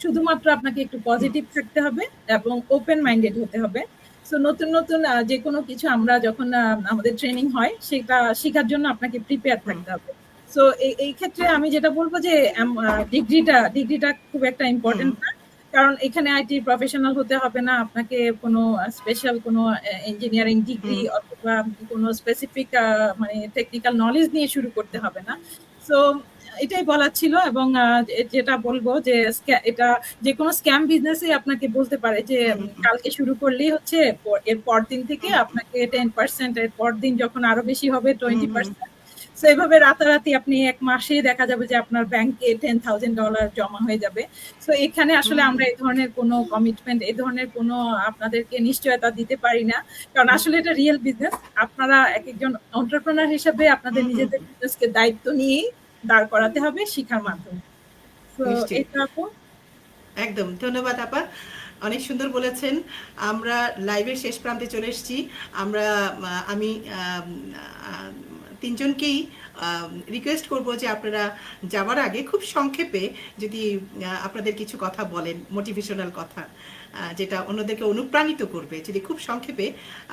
S4: শুধুমাত্র আপনাকে একটু পজিটিভ থাকতে হবে এবং ওপেন মাইন্ডেড হতে হবে। সো নতুন নতুন যে কোনো কিছু আমরা যখন আমাদের ট্রেনিং হয় সেটা শেখার জন্য আপনাকে প্রিপেয়ার থাকতে হবে। সো এই ক্ষেত্রে আমি যেটা বলবো যে ডিগ্রিটা খুব একটা ইম্পর্টেন্ট না, কারণ এখানে আইটি প্রফেশনাল হতে হবে না, আপনাকে কোনো স্পেশাল কোনো ইঞ্জিনিয়ারিং ডিগ্রি অথবা কোনো স্পেসিফিক মানে টেকনিক্যাল নলেজ নিয়ে শুরু করতে হবে না। সো এটাই বলার ছিল। এবং যেটা বলবো যে এটা যে কোনো স্ক্যাম বিজনেসে আপনাকে বলতে পারে যে কালকে শুরু করলেই হচ্ছে এর পরদিন থেকে আপনাকে 10%, এর পরদিন যখন আরো বেশি হবে 20%। সো এইভাবে রাতারাতি আপনি এক মাসে দেখা যাবে যে আপনার ব্যাংকে $10,000 জমা হয়ে যাবে। সো এখানে আসলে আমরা এই ধরনের কোনো কমিটমেন্ট, এই ধরনের কোনো আপনাদেরকে নিশ্চয়তা দিতে পারি না, কারণ আসলে এটা রিয়েল বিজনেস। আপনারা এক একজন এন্টারপ্রেনার হিসেবে আপনাদের নিজেদের বিজনেসকে দায়িত্ব নিয়ে দাঁড় করাতে হবে শিখার মাধ্যমে। সো এটা আপু
S1: একদম ধন্যবাদ আপা, অনেক সুন্দর বলেছেন। আমরা লাইভের শেষ প্রান্তে চলে এসেছি। আমি তিনজনকেই রিকোয়েস্ট করব যে আপনারা যাওয়ার আগে খুব সংক্ষেপে যদি আপনাদের কিছু কথা বলেন, মোটিভেশনাল কথা যেটা অন্যদেরকে অনুপ্রাণিত করবে, যদি খুব সংক্ষেপে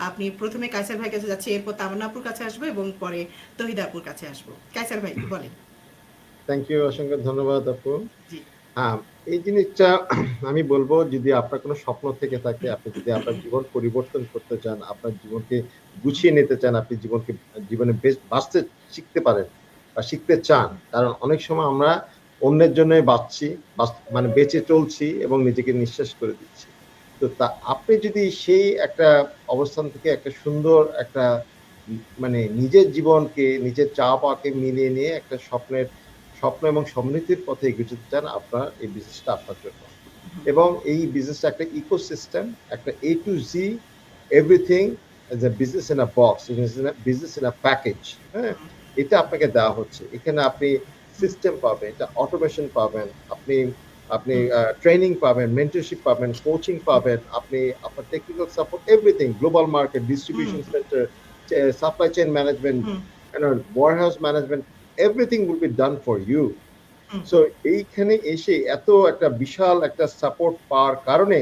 S1: আপনি প্রথমে কায়সার ভাইয়ের কাছে যাচ্ছি, এরপর তামান্নাপুর কাছে আসবো এবং পরে তহিদাপুর কাছে আসবো। কায়সার ভাই বলেন।
S2: থ্যাংক ইউ, অসংখ্য ধন্যবাদ আপু। হ্যাঁ, এই জিনিসটা আমি বলবো, যদি আপনার কোনো স্বপ্ন থেকে থাকে, আপনি যদি আপনার জীবন পরিবর্তন করতে চান, আপনার জীবনকে গুছিয়ে নিতে চান, আপনি জীবনে বেশ বাঁচতে শিখতে পারেন বা শিখতে চান, কারণ অনেক সময় আমরা অন্যের জন্যই বাঁচছি, মানে বেঁচে চলছি এবং নিজেকে নিঃশ্বাস করে দিচ্ছি। তো তা আপনি যদি সেই একটা অবস্থান থেকে একটা সুন্দর একটা মানে নিজের জীবনকে, নিজের চাওয়া পাওয়াকে মিলিয়ে নিয়ে একটা স্বপ্ন এবং সমৃদ্ধির পথে এগিয়ে যেতে চান, আপনার এই বিজনেসটা আপনার জন্য। এবং এই বিজনেসটা একটা ইকোসিস্টেম, একটা A to Z, everything is a business in a box, business in a package. হ্যাঁ, এটা আপনাকে দেওয়া হচ্ছে। এখানে আপনি সিস্টেম পাবেন, এটা অটোমেশন পাবেন, আপনি ট্রেনিং পাবেন, মেন্টরশিপ পাবেন, কোচিং পাবেন, আপনি আপনার technical support, everything, global market, distribution centre, supply chain management, warehouse management, everything will be done for you.
S1: Hmm,
S2: so এইখানে এসে এত একটা বিশাল একটা সাপোর্ট পাওয়ার কারণে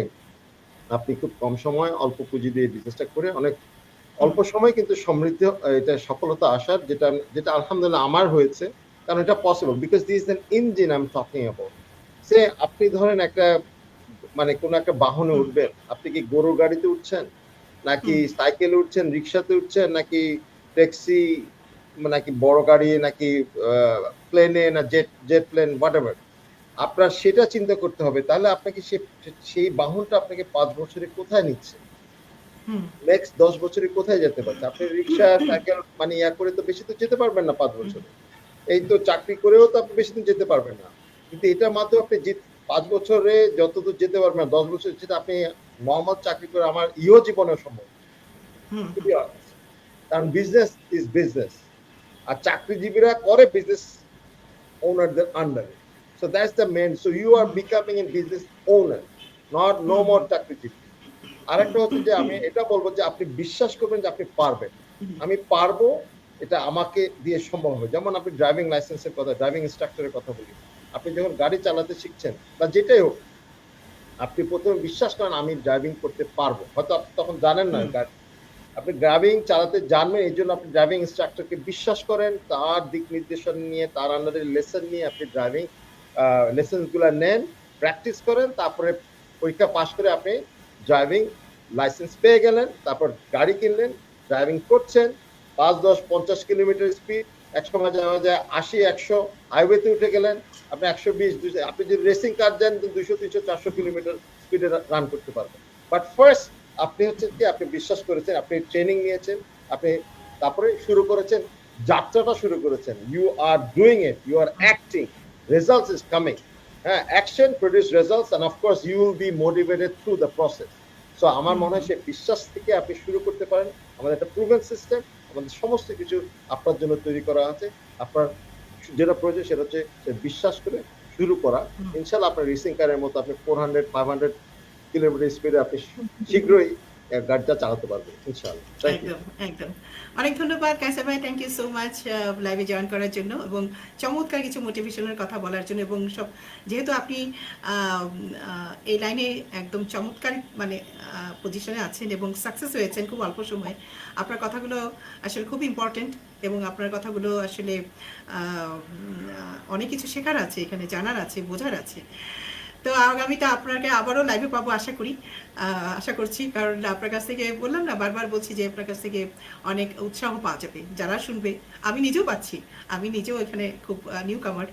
S2: আপনি খুব কম সময় অল্প পুঁজি দিয়ে বিজনেসটা করে অনেক
S1: হুম,
S2: অল্প সময় কিন্তু সমৃদ্ধ এটা সফলতা আসার যেটা আলহামদুলিল্লাহ আমার হয়েছে, কারণ এটা possible because this is an engine I am talking about. Say আপনি ধরেন একটা মানে কোন একটা বাহনে
S1: হুম,
S2: উঠবেন, আপনি কি গরুর গাড়িতে উঠছেন নাকি
S1: হুম,
S2: সাইকেলে উঠছেন, রিক্সাতে উঠছেন নাকি ট্যাক্সি, নাকি বড় গাড়ি, নাকি প্লেনে, না জেট প্লেন, হোয়াটএভার, আপনার সেটা চিন্তা করতে হবে। তাহলে আপনাকে সেই বাহনটা আপনাকে ৫ বছরে কোথায় নিচ্ছে,
S1: হুম,
S2: নেক্সট ১০ বছরে কোথায় যেতে পারছে। আপনি রিক্সা সাইকেল মানে ইয়া করে তো বেশি তো যেতে পারবেন না ৫
S1: হুম,
S2: বছরে। এই তো চাকরি করেও তো আপনি বেশি দিন যেতে পারবেন না। কিন্তু এটার মাধ্যমে আপনি ৫ বছরে যতদূর যেতে পারবেন না, ১০ বছর যেটা আপনি নরমাল চাকরি করে আমার জীবনেও সম্ভব
S1: হুম,
S2: টু বি অনেস্ট। কারণ বিজনেস ইজ বিজনেস। আর চাকরিজীবীরা করে বিজনেস ওনারদের আন্ডারে। So that's the main. So you are becoming a business owner, not no
S1: hmm,
S2: more চাকরিজীবী। আরেকটা হচ্ছে যে আমি এটা বলবো যে আপনি বিশ্বাস করবেন যে আপনি পারবেন।
S1: হুম,
S2: আমি পারবো, এটা আমাকে দিয়ে সম্ভব হবে। যেমন আপনি ড্রাইভিং লাইসেন্সের কথা, ড্রাইভিং ইনস্ট্রাক্টরের কথা বলি। আপনি যখন গাড়ি চালাতে শিখছেন বা যেটাই হোক, আপনি ১ম এ বিশ্বাস করেন আমি ড্রাইভিং করতে পারবো। হয়তো আপনি তখন জানেন না
S1: হুম,
S2: গাড়ি, আপনি ড্রাইভিং চালাতে জানবেন, এইজন্য আপনি ড্রাইভিং ইনস্ট্রাক্টরকে বিশ্বাস করেন। তার দিক নির্দেশনা নিয়ে, তার আন্ডারে লেসন নিয়ে আপনি ড্রাইভিং লেসন্স গুলা নেন, প্র্যাকটিস করেন। তারপরে পরীক্ষা পাস করে আপনি ড্রাইভিং লাইসেন্স পেয়ে গেলেন। তারপর গাড়ি কিনলেন, ড্রাইভিং করছেন। ৫, ১০, ৫০ কিলোমিটার স্পিড, একসময় যাওয়া যায় ৮০, ১০০, হাইওয়েতে উঠে গেলেন। আপনি ১২০, ২০০, আপনি যদি রেসিং কার যান ২০০, ৩০০, ৪০০ কিলোমিটার স্পিডে রান করতে পারবেন। বাট ফার্স্ট আপনি হচ্ছে কি আপনি বিশ্বাস করেছেন, আপনি ট্রেনিং নিয়েছেন, আপনি তারপরে শুরু করেছেন, যাত্রাটা শুরু করেছেন। You are doing it, you are acting, results is coming. হ্যাঁ, action produce results and of course you will be motivated through the process. So আমার মনে হয় সেই বিশ্বাস থেকে আপনি শুরু করতে পারেন। আমাদের একটা প্রুভেন সিস্টেম, আমাদের সমস্ত কিছু আপনার জন্য তৈরি করা আছে। আপনার যেটা প্রয়োজন সেটা হচ্ছে বিশ্বাস করে শুরু করা।
S1: হুম।
S2: ইনশাআল্লাহ আপনার রেসিং কারের মতো আপনি 400, 500 কিলোমিটার স্পিডে আপনি শীঘ্রই গাড়িটা চালাতে পারবেন ইনশাআল্লাহ। Thank you.
S1: একদম, একদম। অনেক ধন্যবাদ কায়সার ভাই। থ্যাংক ইউ সো মাচ লাইভে জয়েন করার জন্য এবং চমৎকার কিছু মোটিভেশনাল কথা বলার জন্য এবং যেহেতু আপনি এই লাইনে একদম চমৎকার মানে পজিশনে আছেন এবং সাকসেস হয়েছেন খুব অল্প সময়ে। আপনার কথাগুলো আসলে খুব ইম্পর্টেন্ট এবং আপনার কথাগুলো আসলে অনেক কিছু শেখার আছে এখানে, জানার আছে, বোঝার আছে। তো আগামীতে আপনাকে আবারও লাইভে পাবো আশা করি, আশা করছি, কারণ আপনার কাছ থেকে বললাম না, বারবার বলছি যে আপনার কাছ থেকে অনেক উৎসাহ পাওয়া যাবে যারা শুনবে। আমি নিজেও পাচ্ছি, আমি নিজেও এখানে খুব নিউ কামার,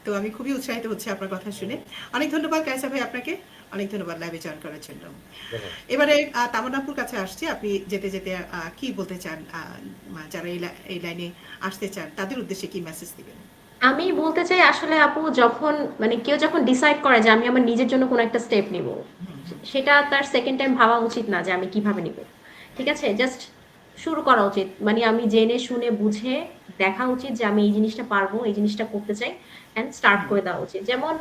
S1: তো আমি খুবই উৎসাহিত হচ্ছি আপনার কথা শুনে। অনেক ধন্যবাদ কায়সা ভাই আপনাকে, অনেক ধন্যবাদ লাইভে জয়েন করার জন্য।
S2: ধন্যবাদ।
S1: এবারে তামান্নাপুর কাছে আসছি, আপনি যেতে যেতে কি বলতে চান, যারা এই লাইনে আসতে চান তাদের উদ্দেশ্যে কি মেসেজ দিবেন?
S3: আমি বলতে চাই আসলে আপু, যখন মানে কেউ যখন ডিসাইড করে যে আমি আমার নিজের জন্য কোনো একটা স্টেপ নিব, সেটা তার সেকেন্ড টাইম ভাবা উচিত না যে আমি কিভাবে নিব। ঠিক আছে, জাস্ট শুরু করা উচিত। মানে আমি জেনে শুনে বুঝে দেখা উচিত যে আমি এই জিনিসটা পারবো, এই জিনিসটা করতে চাই, অ্যান্ড স্টার্ট
S1: হুম,
S3: করে দেওয়া উচিত। যেমন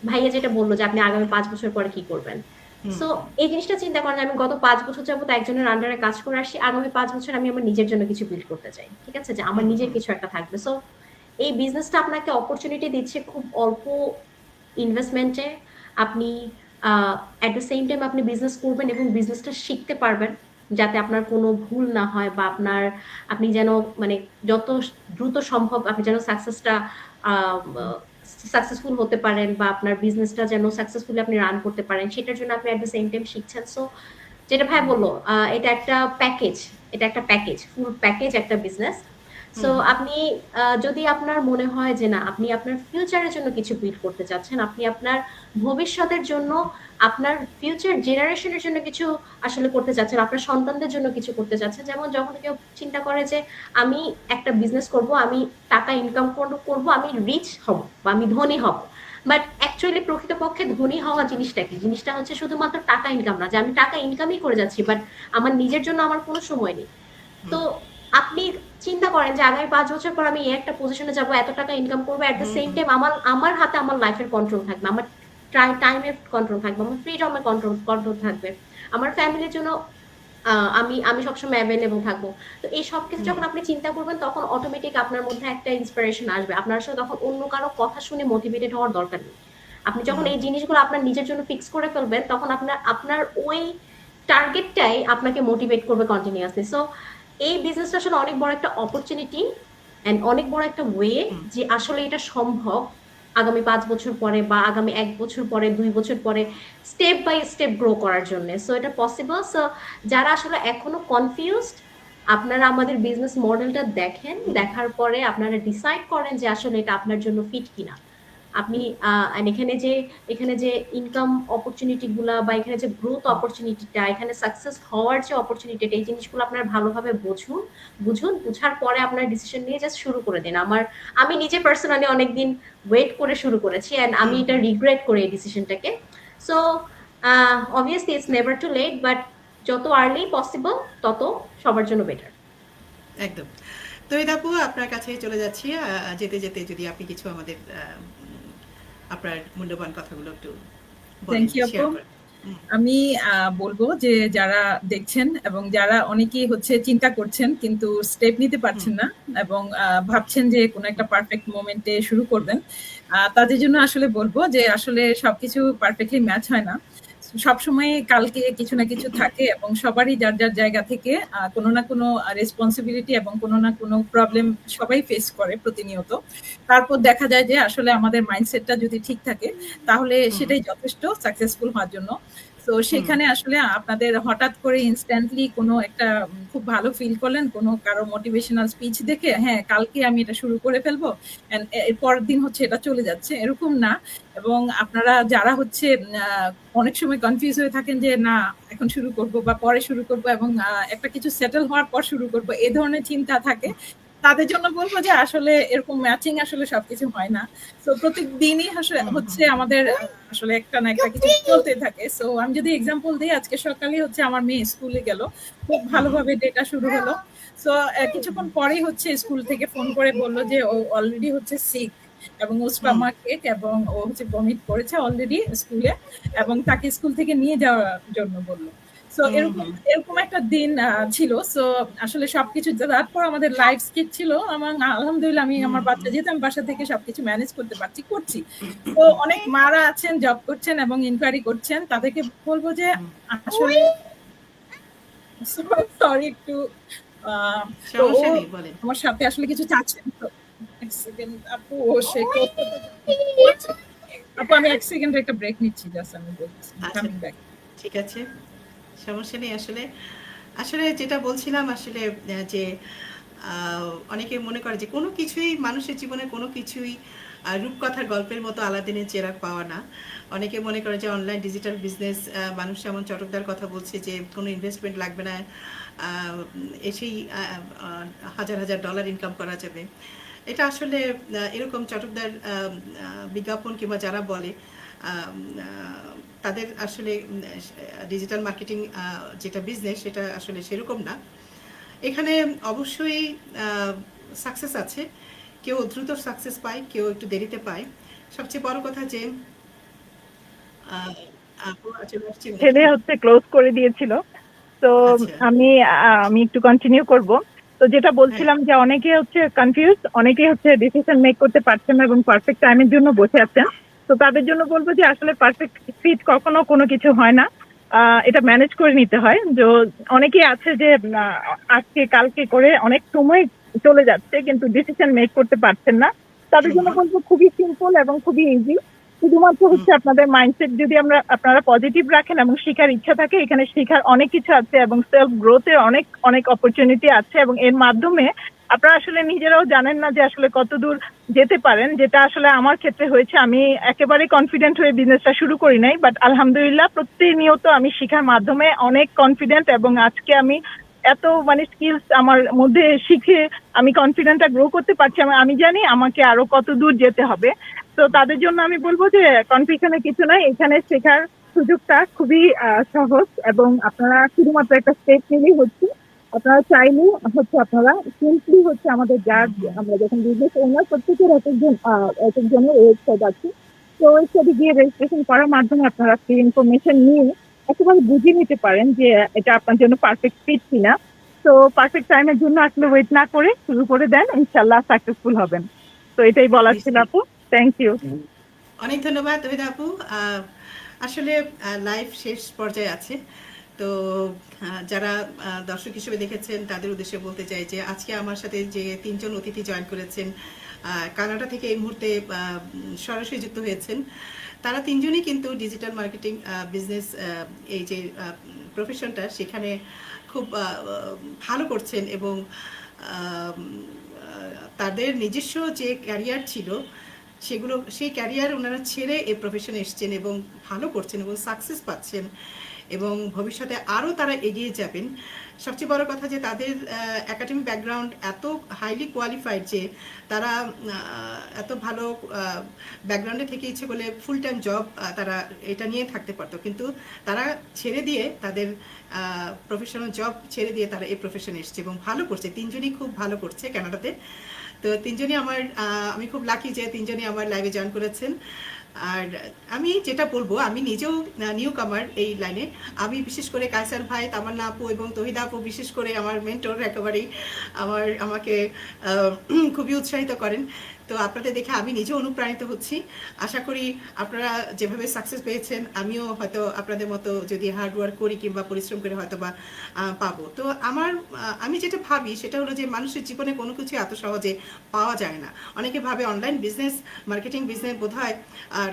S3: ভাইয়া যেটা বললো যে আপনি আগামী ৫ বছর পরে কি করবেন।
S1: হুম,
S3: সো এই জিনিসটা চিন্তা করেন, আমি গত ৫ বছর যাবত একজনের আন্ডারে কাজ করে আসছি, আগামী ৫ বছর আমি আমার নিজের জন্য কিছু বিল্ড করতে চাই। ঠিক আছে, যে আমার
S1: হুম,
S3: নিজের
S1: হুম,
S3: কিছু একটা থাকবে। সো এই বিজনেসটা আপনাকে অপরচুনিটি দিচ্ছে খুব অল্প ইনভেস্টমেন্টে। আপনি অ্যাট দ্য সেম টাইম আপনি বিজনেস করবেন এবং বিজনেসটা শিখতে পারবেন, যাতে আপনার কোনো ভুল না হয়, বা আপনি যেন মানে যত দ্রুত সম্ভব আপনি যেন সাকসেসফুল হতে পারেন, বা আপনার বিজনেসটা যেন সাকসেসফুলি আপনি রান করতে পারেন, সেটার জন্য আপনি অ্যাট দ্য সেম টাইম শিখছেন। সো যেটা ভাই বললো, এটা একটা প্যাকেজ, এটা একটা প্যাকেজ, ফুল প্যাকেজ একটা বিজনেস। সো
S1: হুম, হুম,
S3: আপনি যদি আপনার মনে হয় যে না, আপনি আপনার ফিউচারের জন্য কিছু বিল্ড করতে চাচ্ছেন, আপনি আপনার ভবিষ্যতের জন্য, আপনার ফিউচার জেনারেশনের জন্য কিছু আসলে করতে চাচ্ছেন, আপনার সন্তানদের জন্য কিছু করতে চাচ্ছেন। যেমন যখন কেউ চিন্তা করে যে আমি একটা বিজনেস করব, আমি টাকা ইনকাম করব, আমি রিচ হব বা আমি ধনী হব, বাট অ্যাকচুয়ালি প্রকৃতপক্ষে ধনী হওয়া জিনিসটা কি? জিনিসটা হচ্ছে শুধুমাত্র টাকা ইনকাম না, যে আমি টাকা ইনকামই করে যাচ্ছি বাট আমার নিজের জন্য আমার কোনো সময় নেই। তো আপনি চিন্তা করেন যে আগামী ৫ বছর পর আমি একটা পজিশনে যাব, এত টাকা ইনকাম করবো, at the
S1: hmm,
S3: same
S1: hmm,
S3: time আমার আমার হাতে আমার লাইফের কন্ট্রোল থাকবে, আমার টাইমের কন্ট্রোল থাকবে, আমার ফ্রিডমের কন্ট্রোল থাকবে, আমার ফ্যামিলির জন্য আমি আমি সবসময় অ্যাভেলেবল থাকবো। তো এই সব কিছু যখন আপনি চিন্তা করবেন তখন অটোমেটিক আপনার মধ্যে একটা ইন্সপিরেশন আসবে। আপনার আসলে তখন অন্য কারো কথা শুনে মোটিভেটেড হওয়ার দরকার নেই। আপনি যখন এই জিনিসগুলো আপনার নিজের জন্য ফিক্স করে ফেলবেন তখন আপনার আপনার ওই টার্গেটটাই আপনাকে মোটিভেট করবে কন্টিনিউয়াসলি। সো এই বিজনেসটা আসলে অনেক বড় একটা অপরচুনিটি অ্যান্ড অনেক বড় একটা ওয়ে যে আসলে এটা সম্ভব আগামী 5 বছর পরে বা আগামী 1 বছর পরে 2 বছর পরে স্টেপ বাই স্টেপ গ্রো করার জন্য। সো এটা পসিবল। সো যারা আসলে এখনো কনফিউজড, আপনারা আমাদের বিজনেস মডেলটা দেখেন, দেখার পরে আপনারা ডিসাইড করেন যে আসলে এটা আপনার জন্য ফিট কিনা। আপনি and এখানে যে ইনকাম অপরচুনিটি গুলা বা এখানে যে গ্রোথ অপরচুনিটিটা, এখানে সাকসেস হওয়ার যে অপরচুনিটিটা, এই জিনিসগুলো আপনারা ভালোভাবে বুঝার পরে আপনার ডিসিশন নিয়ে জাস্ট শুরু করে দিন। আমি নিজে পার্সোনালি অনেকদিন ওয়েট করে শুরু করেছি অ্যান্ড আমি এটা রিগ্রেট করি এই ডিসিশনটাকে। So obviously it's never too late, but যত আর্লি পসিবল তত সবার জন্য বেটার।
S1: একদম। তো এই আপু আপনার কাছে চলে যাচ্ছি, যেতে যেতে যদি আপনি কিছু আমাদের আপনার মূল্যবান কথাগুলো একটু বলেন,
S4: থ্যাংক ইউ
S1: শেয়ার
S4: আপু।
S1: করেন।
S4: আমি বলবো যে যারা দেখছেন এবং যারা অনেকেই হচ্ছে চিন্তা করছেন কিন্তু স্টেপ নিতে পারছেন না এবং ভাবছেন যে কোনো একটা পারফেক্ট মোমেন্টে শুরু করবেন, তাদের জন্য আসলে বলবো যে আসলে সবকিছু পারফেক্টলি ম্যাচ হয় না। সবসময় কালকে কিছু না কিছু থাকে এবং সবারই যার যার জায়গা থেকে কোনো না কোনো রেসপন্সিবিলিটি এবং কোনো না কোনো প্রবলেম সবাই ফেস করে প্রতিনিয়ত। তারপর দেখা যায় যে আসলে আমাদের মাইন্ডসেটটা যদি ঠিক থাকে তাহলে সেটাই যথেষ্ট সাকসেসফুল হওয়ার জন্য। তো সেখানে আসলে আপনাদের হঠাৎ করে ইনস্ট্যান্টলি কোনো একটা খুব ভালো ফিল করলেন কোনো কারো মোটিভেশনাল স্পিচ দেখে, হ্যাঁ কালকে আমি এটা শুরু করে ফেলবো, এর পরের দিন হচ্ছে এটা চলে যাচ্ছে, এরকম না। এবং আপনারা যারা হচ্ছে অনেক সময় কনফিউজ হয়ে থাকেন যে না এখন শুরু করব বা পরে শুরু করব এবং একটা কিছু সেটেল হওয়ার পর শুরু করব, এই ধরনের চিন্তা থাকে, তাদের জন্য বলবো যে আসলে এরকম ম্যাচিং আসলে সবকিছু হয় না। তো প্রত্যেকদিনই হচ্ছে আমাদের আসলে একটা না একটা কিছু চলতে থাকে। সো আমি যদি এক্সাম্পল দিই, আজকে সকালে হচ্ছে আমার মেয়ে স্কুলে গেল, খুব ভালোভাবে ডেটা শুরু হলো। সো কিছুক্ষণ পরেই হচ্ছে স্কুল থেকে ফোন করে বললো যে ও অলরেডি হচ্ছে সিক এবং ও স্টমাক এক এবং ও হচ্ছে বমিট করেছে অলরেডি স্কুলে এবং তাকে স্কুল থেকে নিয়ে যাওয়ার জন্য বললো। সো এরকম একটা দিন ছিল। সো আসলে সবকিছু তারপর আমাদের লাইফ স্কিপ ছিল এবং আলহামদুলিল্লাহ আমি আমার বাচ্চা যেহেতু আমি বাসা থেকে সবকিছু ম্যানেজ করতে করছি। তো অনেক মারা আছেন, জব করছেন এবং ইনকোয়ারি করছেন, তাদেরকে বলবো যে আসলে সরি একটু তো আমার সাথে আসলে কিছু চাচ্ছেন। তো এক সেকেন্ড আপু, সে আপু আমি এক সেকেন্ড একটা ব্রেক নিচ্ছি, জাস্ট আমি বলছি কামিং ব্যাক।
S1: ঠিক আছে, সমস্যা নেই। আসলে আসলে যেটা বলছিলাম আসলে যে অনেকে মনে করে যে কোনো কিছুই মানুষের জীবনে কোনো কিছুই রূপকথার গল্পের মতো আলাদিনের চেরাগ পাওয়া না। অনেকে মনে করে যে অনলাইন ডিজিটাল বিজনেস, মানুষ যেমন চটকদার কথা বলছে যে কোনো ইনভেস্টমেন্ট লাগবে না, এসেই হাজার হাজার ডলার ইনকাম করা যাবে। এটা আসলে এরকম চটকদার বিজ্ঞাপন কিংবা যারা বলে তাদের আসলে ডিজিটাল মার্কেটিং যেটা বিজনেস সেটা আসলে সেরকম না। এখানে অবশ্যই সাকসেস আছে, কেউ দ্রুত সাকসেস পায়, কেউ একটু দেরিতে পায়। সবচেয়ে বড় কথা যে
S5: ছেলে হচ্ছে ক্লোজ করে দিয়েছিল। তো আমি একটু কন্টিনিউ করব। তো যেটা বলছিলাম যে অনেকে হচ্ছে কনফিউজ, অনেকে হচ্ছে ডিসিশন মেক করতে পারছেন না এবং পারফেক্ট টাইমের জন্য বসে আছেন। তো তাদের জন্য বলবো যে আসলে পারফেক্ট ফিট কখনো কোনো কিছু হয় না, এটা ম্যানেজ করে নিতে হয়। যে অনেকেই আছে যে আজকে কালকে করে অনেক সময় চলে যাচ্ছে কিন্তু ডিসিশন মেক করতে পারছেন না। তাদের জন্য বলবো খুবই সিম্পল এবং খুবই ইজি। শুধুমাত্র হচ্ছে আপনাদের মাইন্ডসেট যদি আপনারা পজিটিভ রাখেন এবং শেখার ইচ্ছা থাকে, এখানে শেখার অনেক কিছু আছে এবং সেলফ গ্রোথের অনেক অনেক অপরচুনিটি আছে এবং এর মাধ্যমে আপনারা আসলে নিজেরাও জানেন না যে আসলে কতদূর যেতে পারেন। যেটা আসলে আমার ক্ষেত্রে হয়েছে, আমি একেবারে কনফিডেন্ট হয়ে বিজনেসটা শুরু করি নাই, বাট আলহামদুলিল্লাহ প্রতিনিয়ত আমি শেখার মাধ্যমে অনেক কনফিডেন্ট এবং আজকে আমি এত মানে স্কিলস আমার মধ্যে শিখে আমি কনফিডেন্টটা গ্রো করতে পারছি। আমি জানি আমাকে আরো কত দূর যেতে হবে। তো তাদের জন্য আমি বলবো যে কনফিউশনে কিছু নাই, এখানে শেখার সুযোগটা খুবই সহজ এবং আপনারা শুধুমাত্র একটা স্টেপ নিলেই হচ্ছে। আপনারা চাইলে হচ্ছে আপনারা সিম্পলি হচ্ছে আমাদের আমরা যখন বিজনেস ওনার প্রত্যেকের এক একজনের ওয়েবসাইট আছে, তো ওয়েবসাইটে গিয়ে রেজিস্ট্রেশন করার মাধ্যমে আপনারা ফ্রি ইনফরমেশন নিয়ে একেবারে বুঝে নিতে পারেন যে এটা আপনার জন্য পারফেক্ট ফিট কিনা। তো পারফেক্ট টাইমের জন্য আসলে ওয়েট না করে শুরু করে দেন, ইনশাল্লাহ সাকসেসফুল হবেন। তো এটাই বলার ছিল
S1: নিশ্চয়ই।
S5: আপু। Thank you.
S1: অনেক ধন্যবাদ তহিদা আপু। আসলে লাইভ শেষ পর্যায়ে আছে। তো যারা দর্শক হিসেবে দেখেছেন তাদের উদ্দেশ্যে বলতে চাই যে আজকে আমার সাথে যে 3 জন অতিথি জয়েন করেছেন, কানাডা থেকে এই মুহূর্তে সরাসরি যুক্ত হয়েছেন, তারা 3 জনই কিন্তু ডিজিটাল মার্কেটিং বিজনেস, এই যে প্রফেশনটা সেখানে খুব ভালো করছেন এবং তাদের নিজস্ব যে ক্যারিয়ার ছিল সেই ক্যারিয়ার ওনারা ছেড়ে এই প্রফেশনে এসছেন এবং ভালো করছেন এবং সাকসেস পাচ্ছেন এবং ভবিষ্যতে আরও তারা এগিয়ে যাবেন। সবচেয়ে বড় কথা যে তাদের একাডেমিক ব্যাকগ্রাউন্ড এত হাইলি কোয়ালিফাইড যে তারা এত ভালো ব্যাকগ্রাউন্ডে থেকে ইচ্ছে করলে ফুল টাইম জব তারা এটা নিয়ে থাকতে পারতো, কিন্তু তারা ছেড়ে দিয়ে তাদের প্রফেশনাল জব ছেড়ে দিয়ে তারা এই প্রফেশনে এসছে এবং ভালো করছে। 3 জনই খুব ভালো করছে কানাডাতে। তো 3 জনই আমি খুব লাকি যে 3 জনই আমার লাইভে জয়েন করেছেন। আর আমি যেটা বলবো, আমি নিজেও নিউ কামার এই লাইনে। আমি বিশেষ করে কায়সার ভাই, তামান্না আপু এবং তহিদা আপু বিশেষ করে আমার মেন্টর, একেবারেই আমাকে খুবই উৎসাহিত করেন। তো আপনাদের দেখে আমি নিজেও অনুপ্রাণিত হচ্ছি। আশা করি আপনারা যেভাবে সাকসেস পেয়েছেন আমিও হয়তো আপনাদের মতো যদি হার্ড ওয়ার্ক করি কিংবা পরিশ্রম করে হয়তো বা পাবো। তো আমি যেটা ভাবি সেটা হলো যে মানুষের জীবনে কোনো কিছু এত সহজে পাওয়া যায় না। অনেকে ভাবে অনলাইন বিজনেস, মার্কেটিং বিজনেস বোধহয়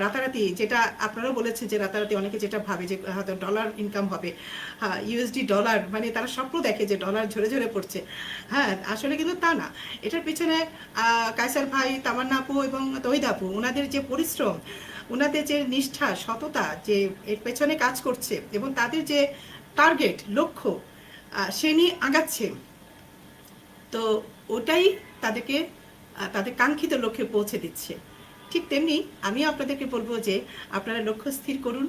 S1: রাতারাতি, যেটা আপনারাও বলেছেন যে রাতারাতি অনেকে যেটা ভাবে যে হয়তো ডলার ইনকাম হবে, ইউএসডি ডলার, মানে তারা স্বপ্ন দেখে যে ডলার ঝরে ঝরে পড়ছে। হ্যাঁ, আসলে কিন্তু তা না। এটার পিছনে কায়সার ভাই, তামান্না আপু এবং তহিদা আপু, ওনাদের যে পরিশ্রম, ওনাদের যে নিষ্ঠা, সততা, যে এর পেছনে কাজ করছে এবং তাদের যে টার্গেট, লক্ষ্য সে নিয়ে আগাচ্ছে, তো ওটাই তাদেরকে তাদের কাঙ্ক্ষিত লক্ষ্যে পৌঁছে দিচ্ছে। ঠিক তেমনি আমিও আপনাদেরকে বলবো যে আপনারা লক্ষ্য স্থির করুন,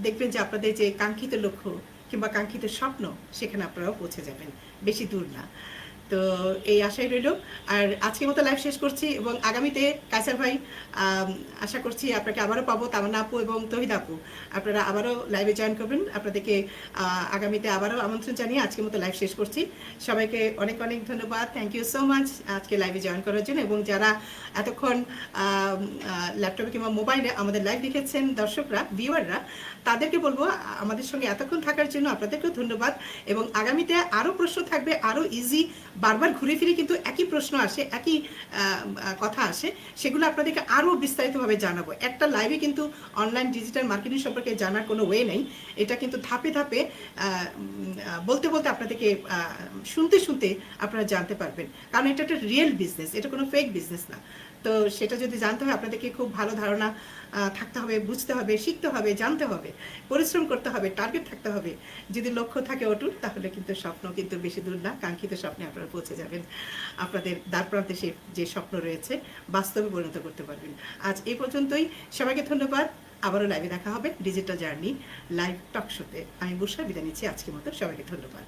S1: দেখবেন যে আপনাদের যে কাঙ্ক্ষিত লক্ষ্য কিংবা কাঙ্ক্ষিত স্বপ্ন সেখানে আপনারাও পৌঁছে যাবেন, বেশি দূর না। তো এই আশাই রইল। আর আজকের মতো লাইভ শেষ করছি এবং আগামীতে কায়সার ভাই, আশা করছি আপনাকে আবারও পাবো, তামান্না আপু এবং তহিদা আপু, আপনারা আবারও লাইভে জয়েন করবেন। আপনাদেরকে আগামীতে আবারও আমন্ত্রণ জানিয়ে আজকের মতো লাইভ শেষ করছি। সবাইকে অনেক অনেক ধন্যবাদ। থ্যাংক ইউ সো মাচ আজকে লাইভে জয়েন করার জন্য। এবং যারা এতক্ষণ ল্যাপটপে কিংবা মোবাইলে আমাদের লাইভ দেখেছেন, দর্শকরা, ভিউয়াররা, তাদেরকে বলবো আমাদের সঙ্গে এতক্ষণ থাকার জন্য আপনাদেরকেও ধন্যবাদ। এবং আগামীতে আরও প্রশ্ন থাকবে, আরও ইজি, বারবার ঘুরে ফিরে কিন্তু একই প্রশ্ন আসে, একই কথা আসে, সেগুলো আপনাদেরকে আরও বিস্তারিতভাবে জানাবো। একটা লাইভে কিন্তু অনলাইন ডিজিটাল মার্কেটিং সম্পর্কে জানার কোনো ওয়ে নেই। এটা কিন্তু ধাপে ধাপে বলতে বলতে আপনাদেরকে শুনতে শুনতে আপনারা জানতে পারবেন, কারণ এটা একটা রিয়েল বিজনেস, এটা কোনো ফেক বিজনেস না। তো সেটা যদি জানতে হয় আপনাদেরকে খুব ভালো ধারণা থাকতে হবে, বুঝতে হবে, শিখতে হবে, জানতে হবে, পরিশ্রম করতে হবে, টার্গেট থাকতে হবে। যদি লক্ষ্য থাকে অটুট, তাহলে কিন্তু স্বপ্ন কিন্তু বেশি দূর না, কাঙ্ক্ষিত স্বপ্নে আপনারা পৌঁছে যাবেন। আপনাদের দ্বার প্রান্তে যে স্বপ্ন রয়েছে বাস্তবে পরিণত করতে পারবেন। আজ এই পর্যন্তই, সবাইকে ধন্যবাদ। আবারও লাইভে দেখা হবে ডিজিটাল জার্নি লাইভ টক শোতে। আমি বুশরা বিদায় নিচ্ছি আজকের মতো। সবাইকে ধন্যবাদ।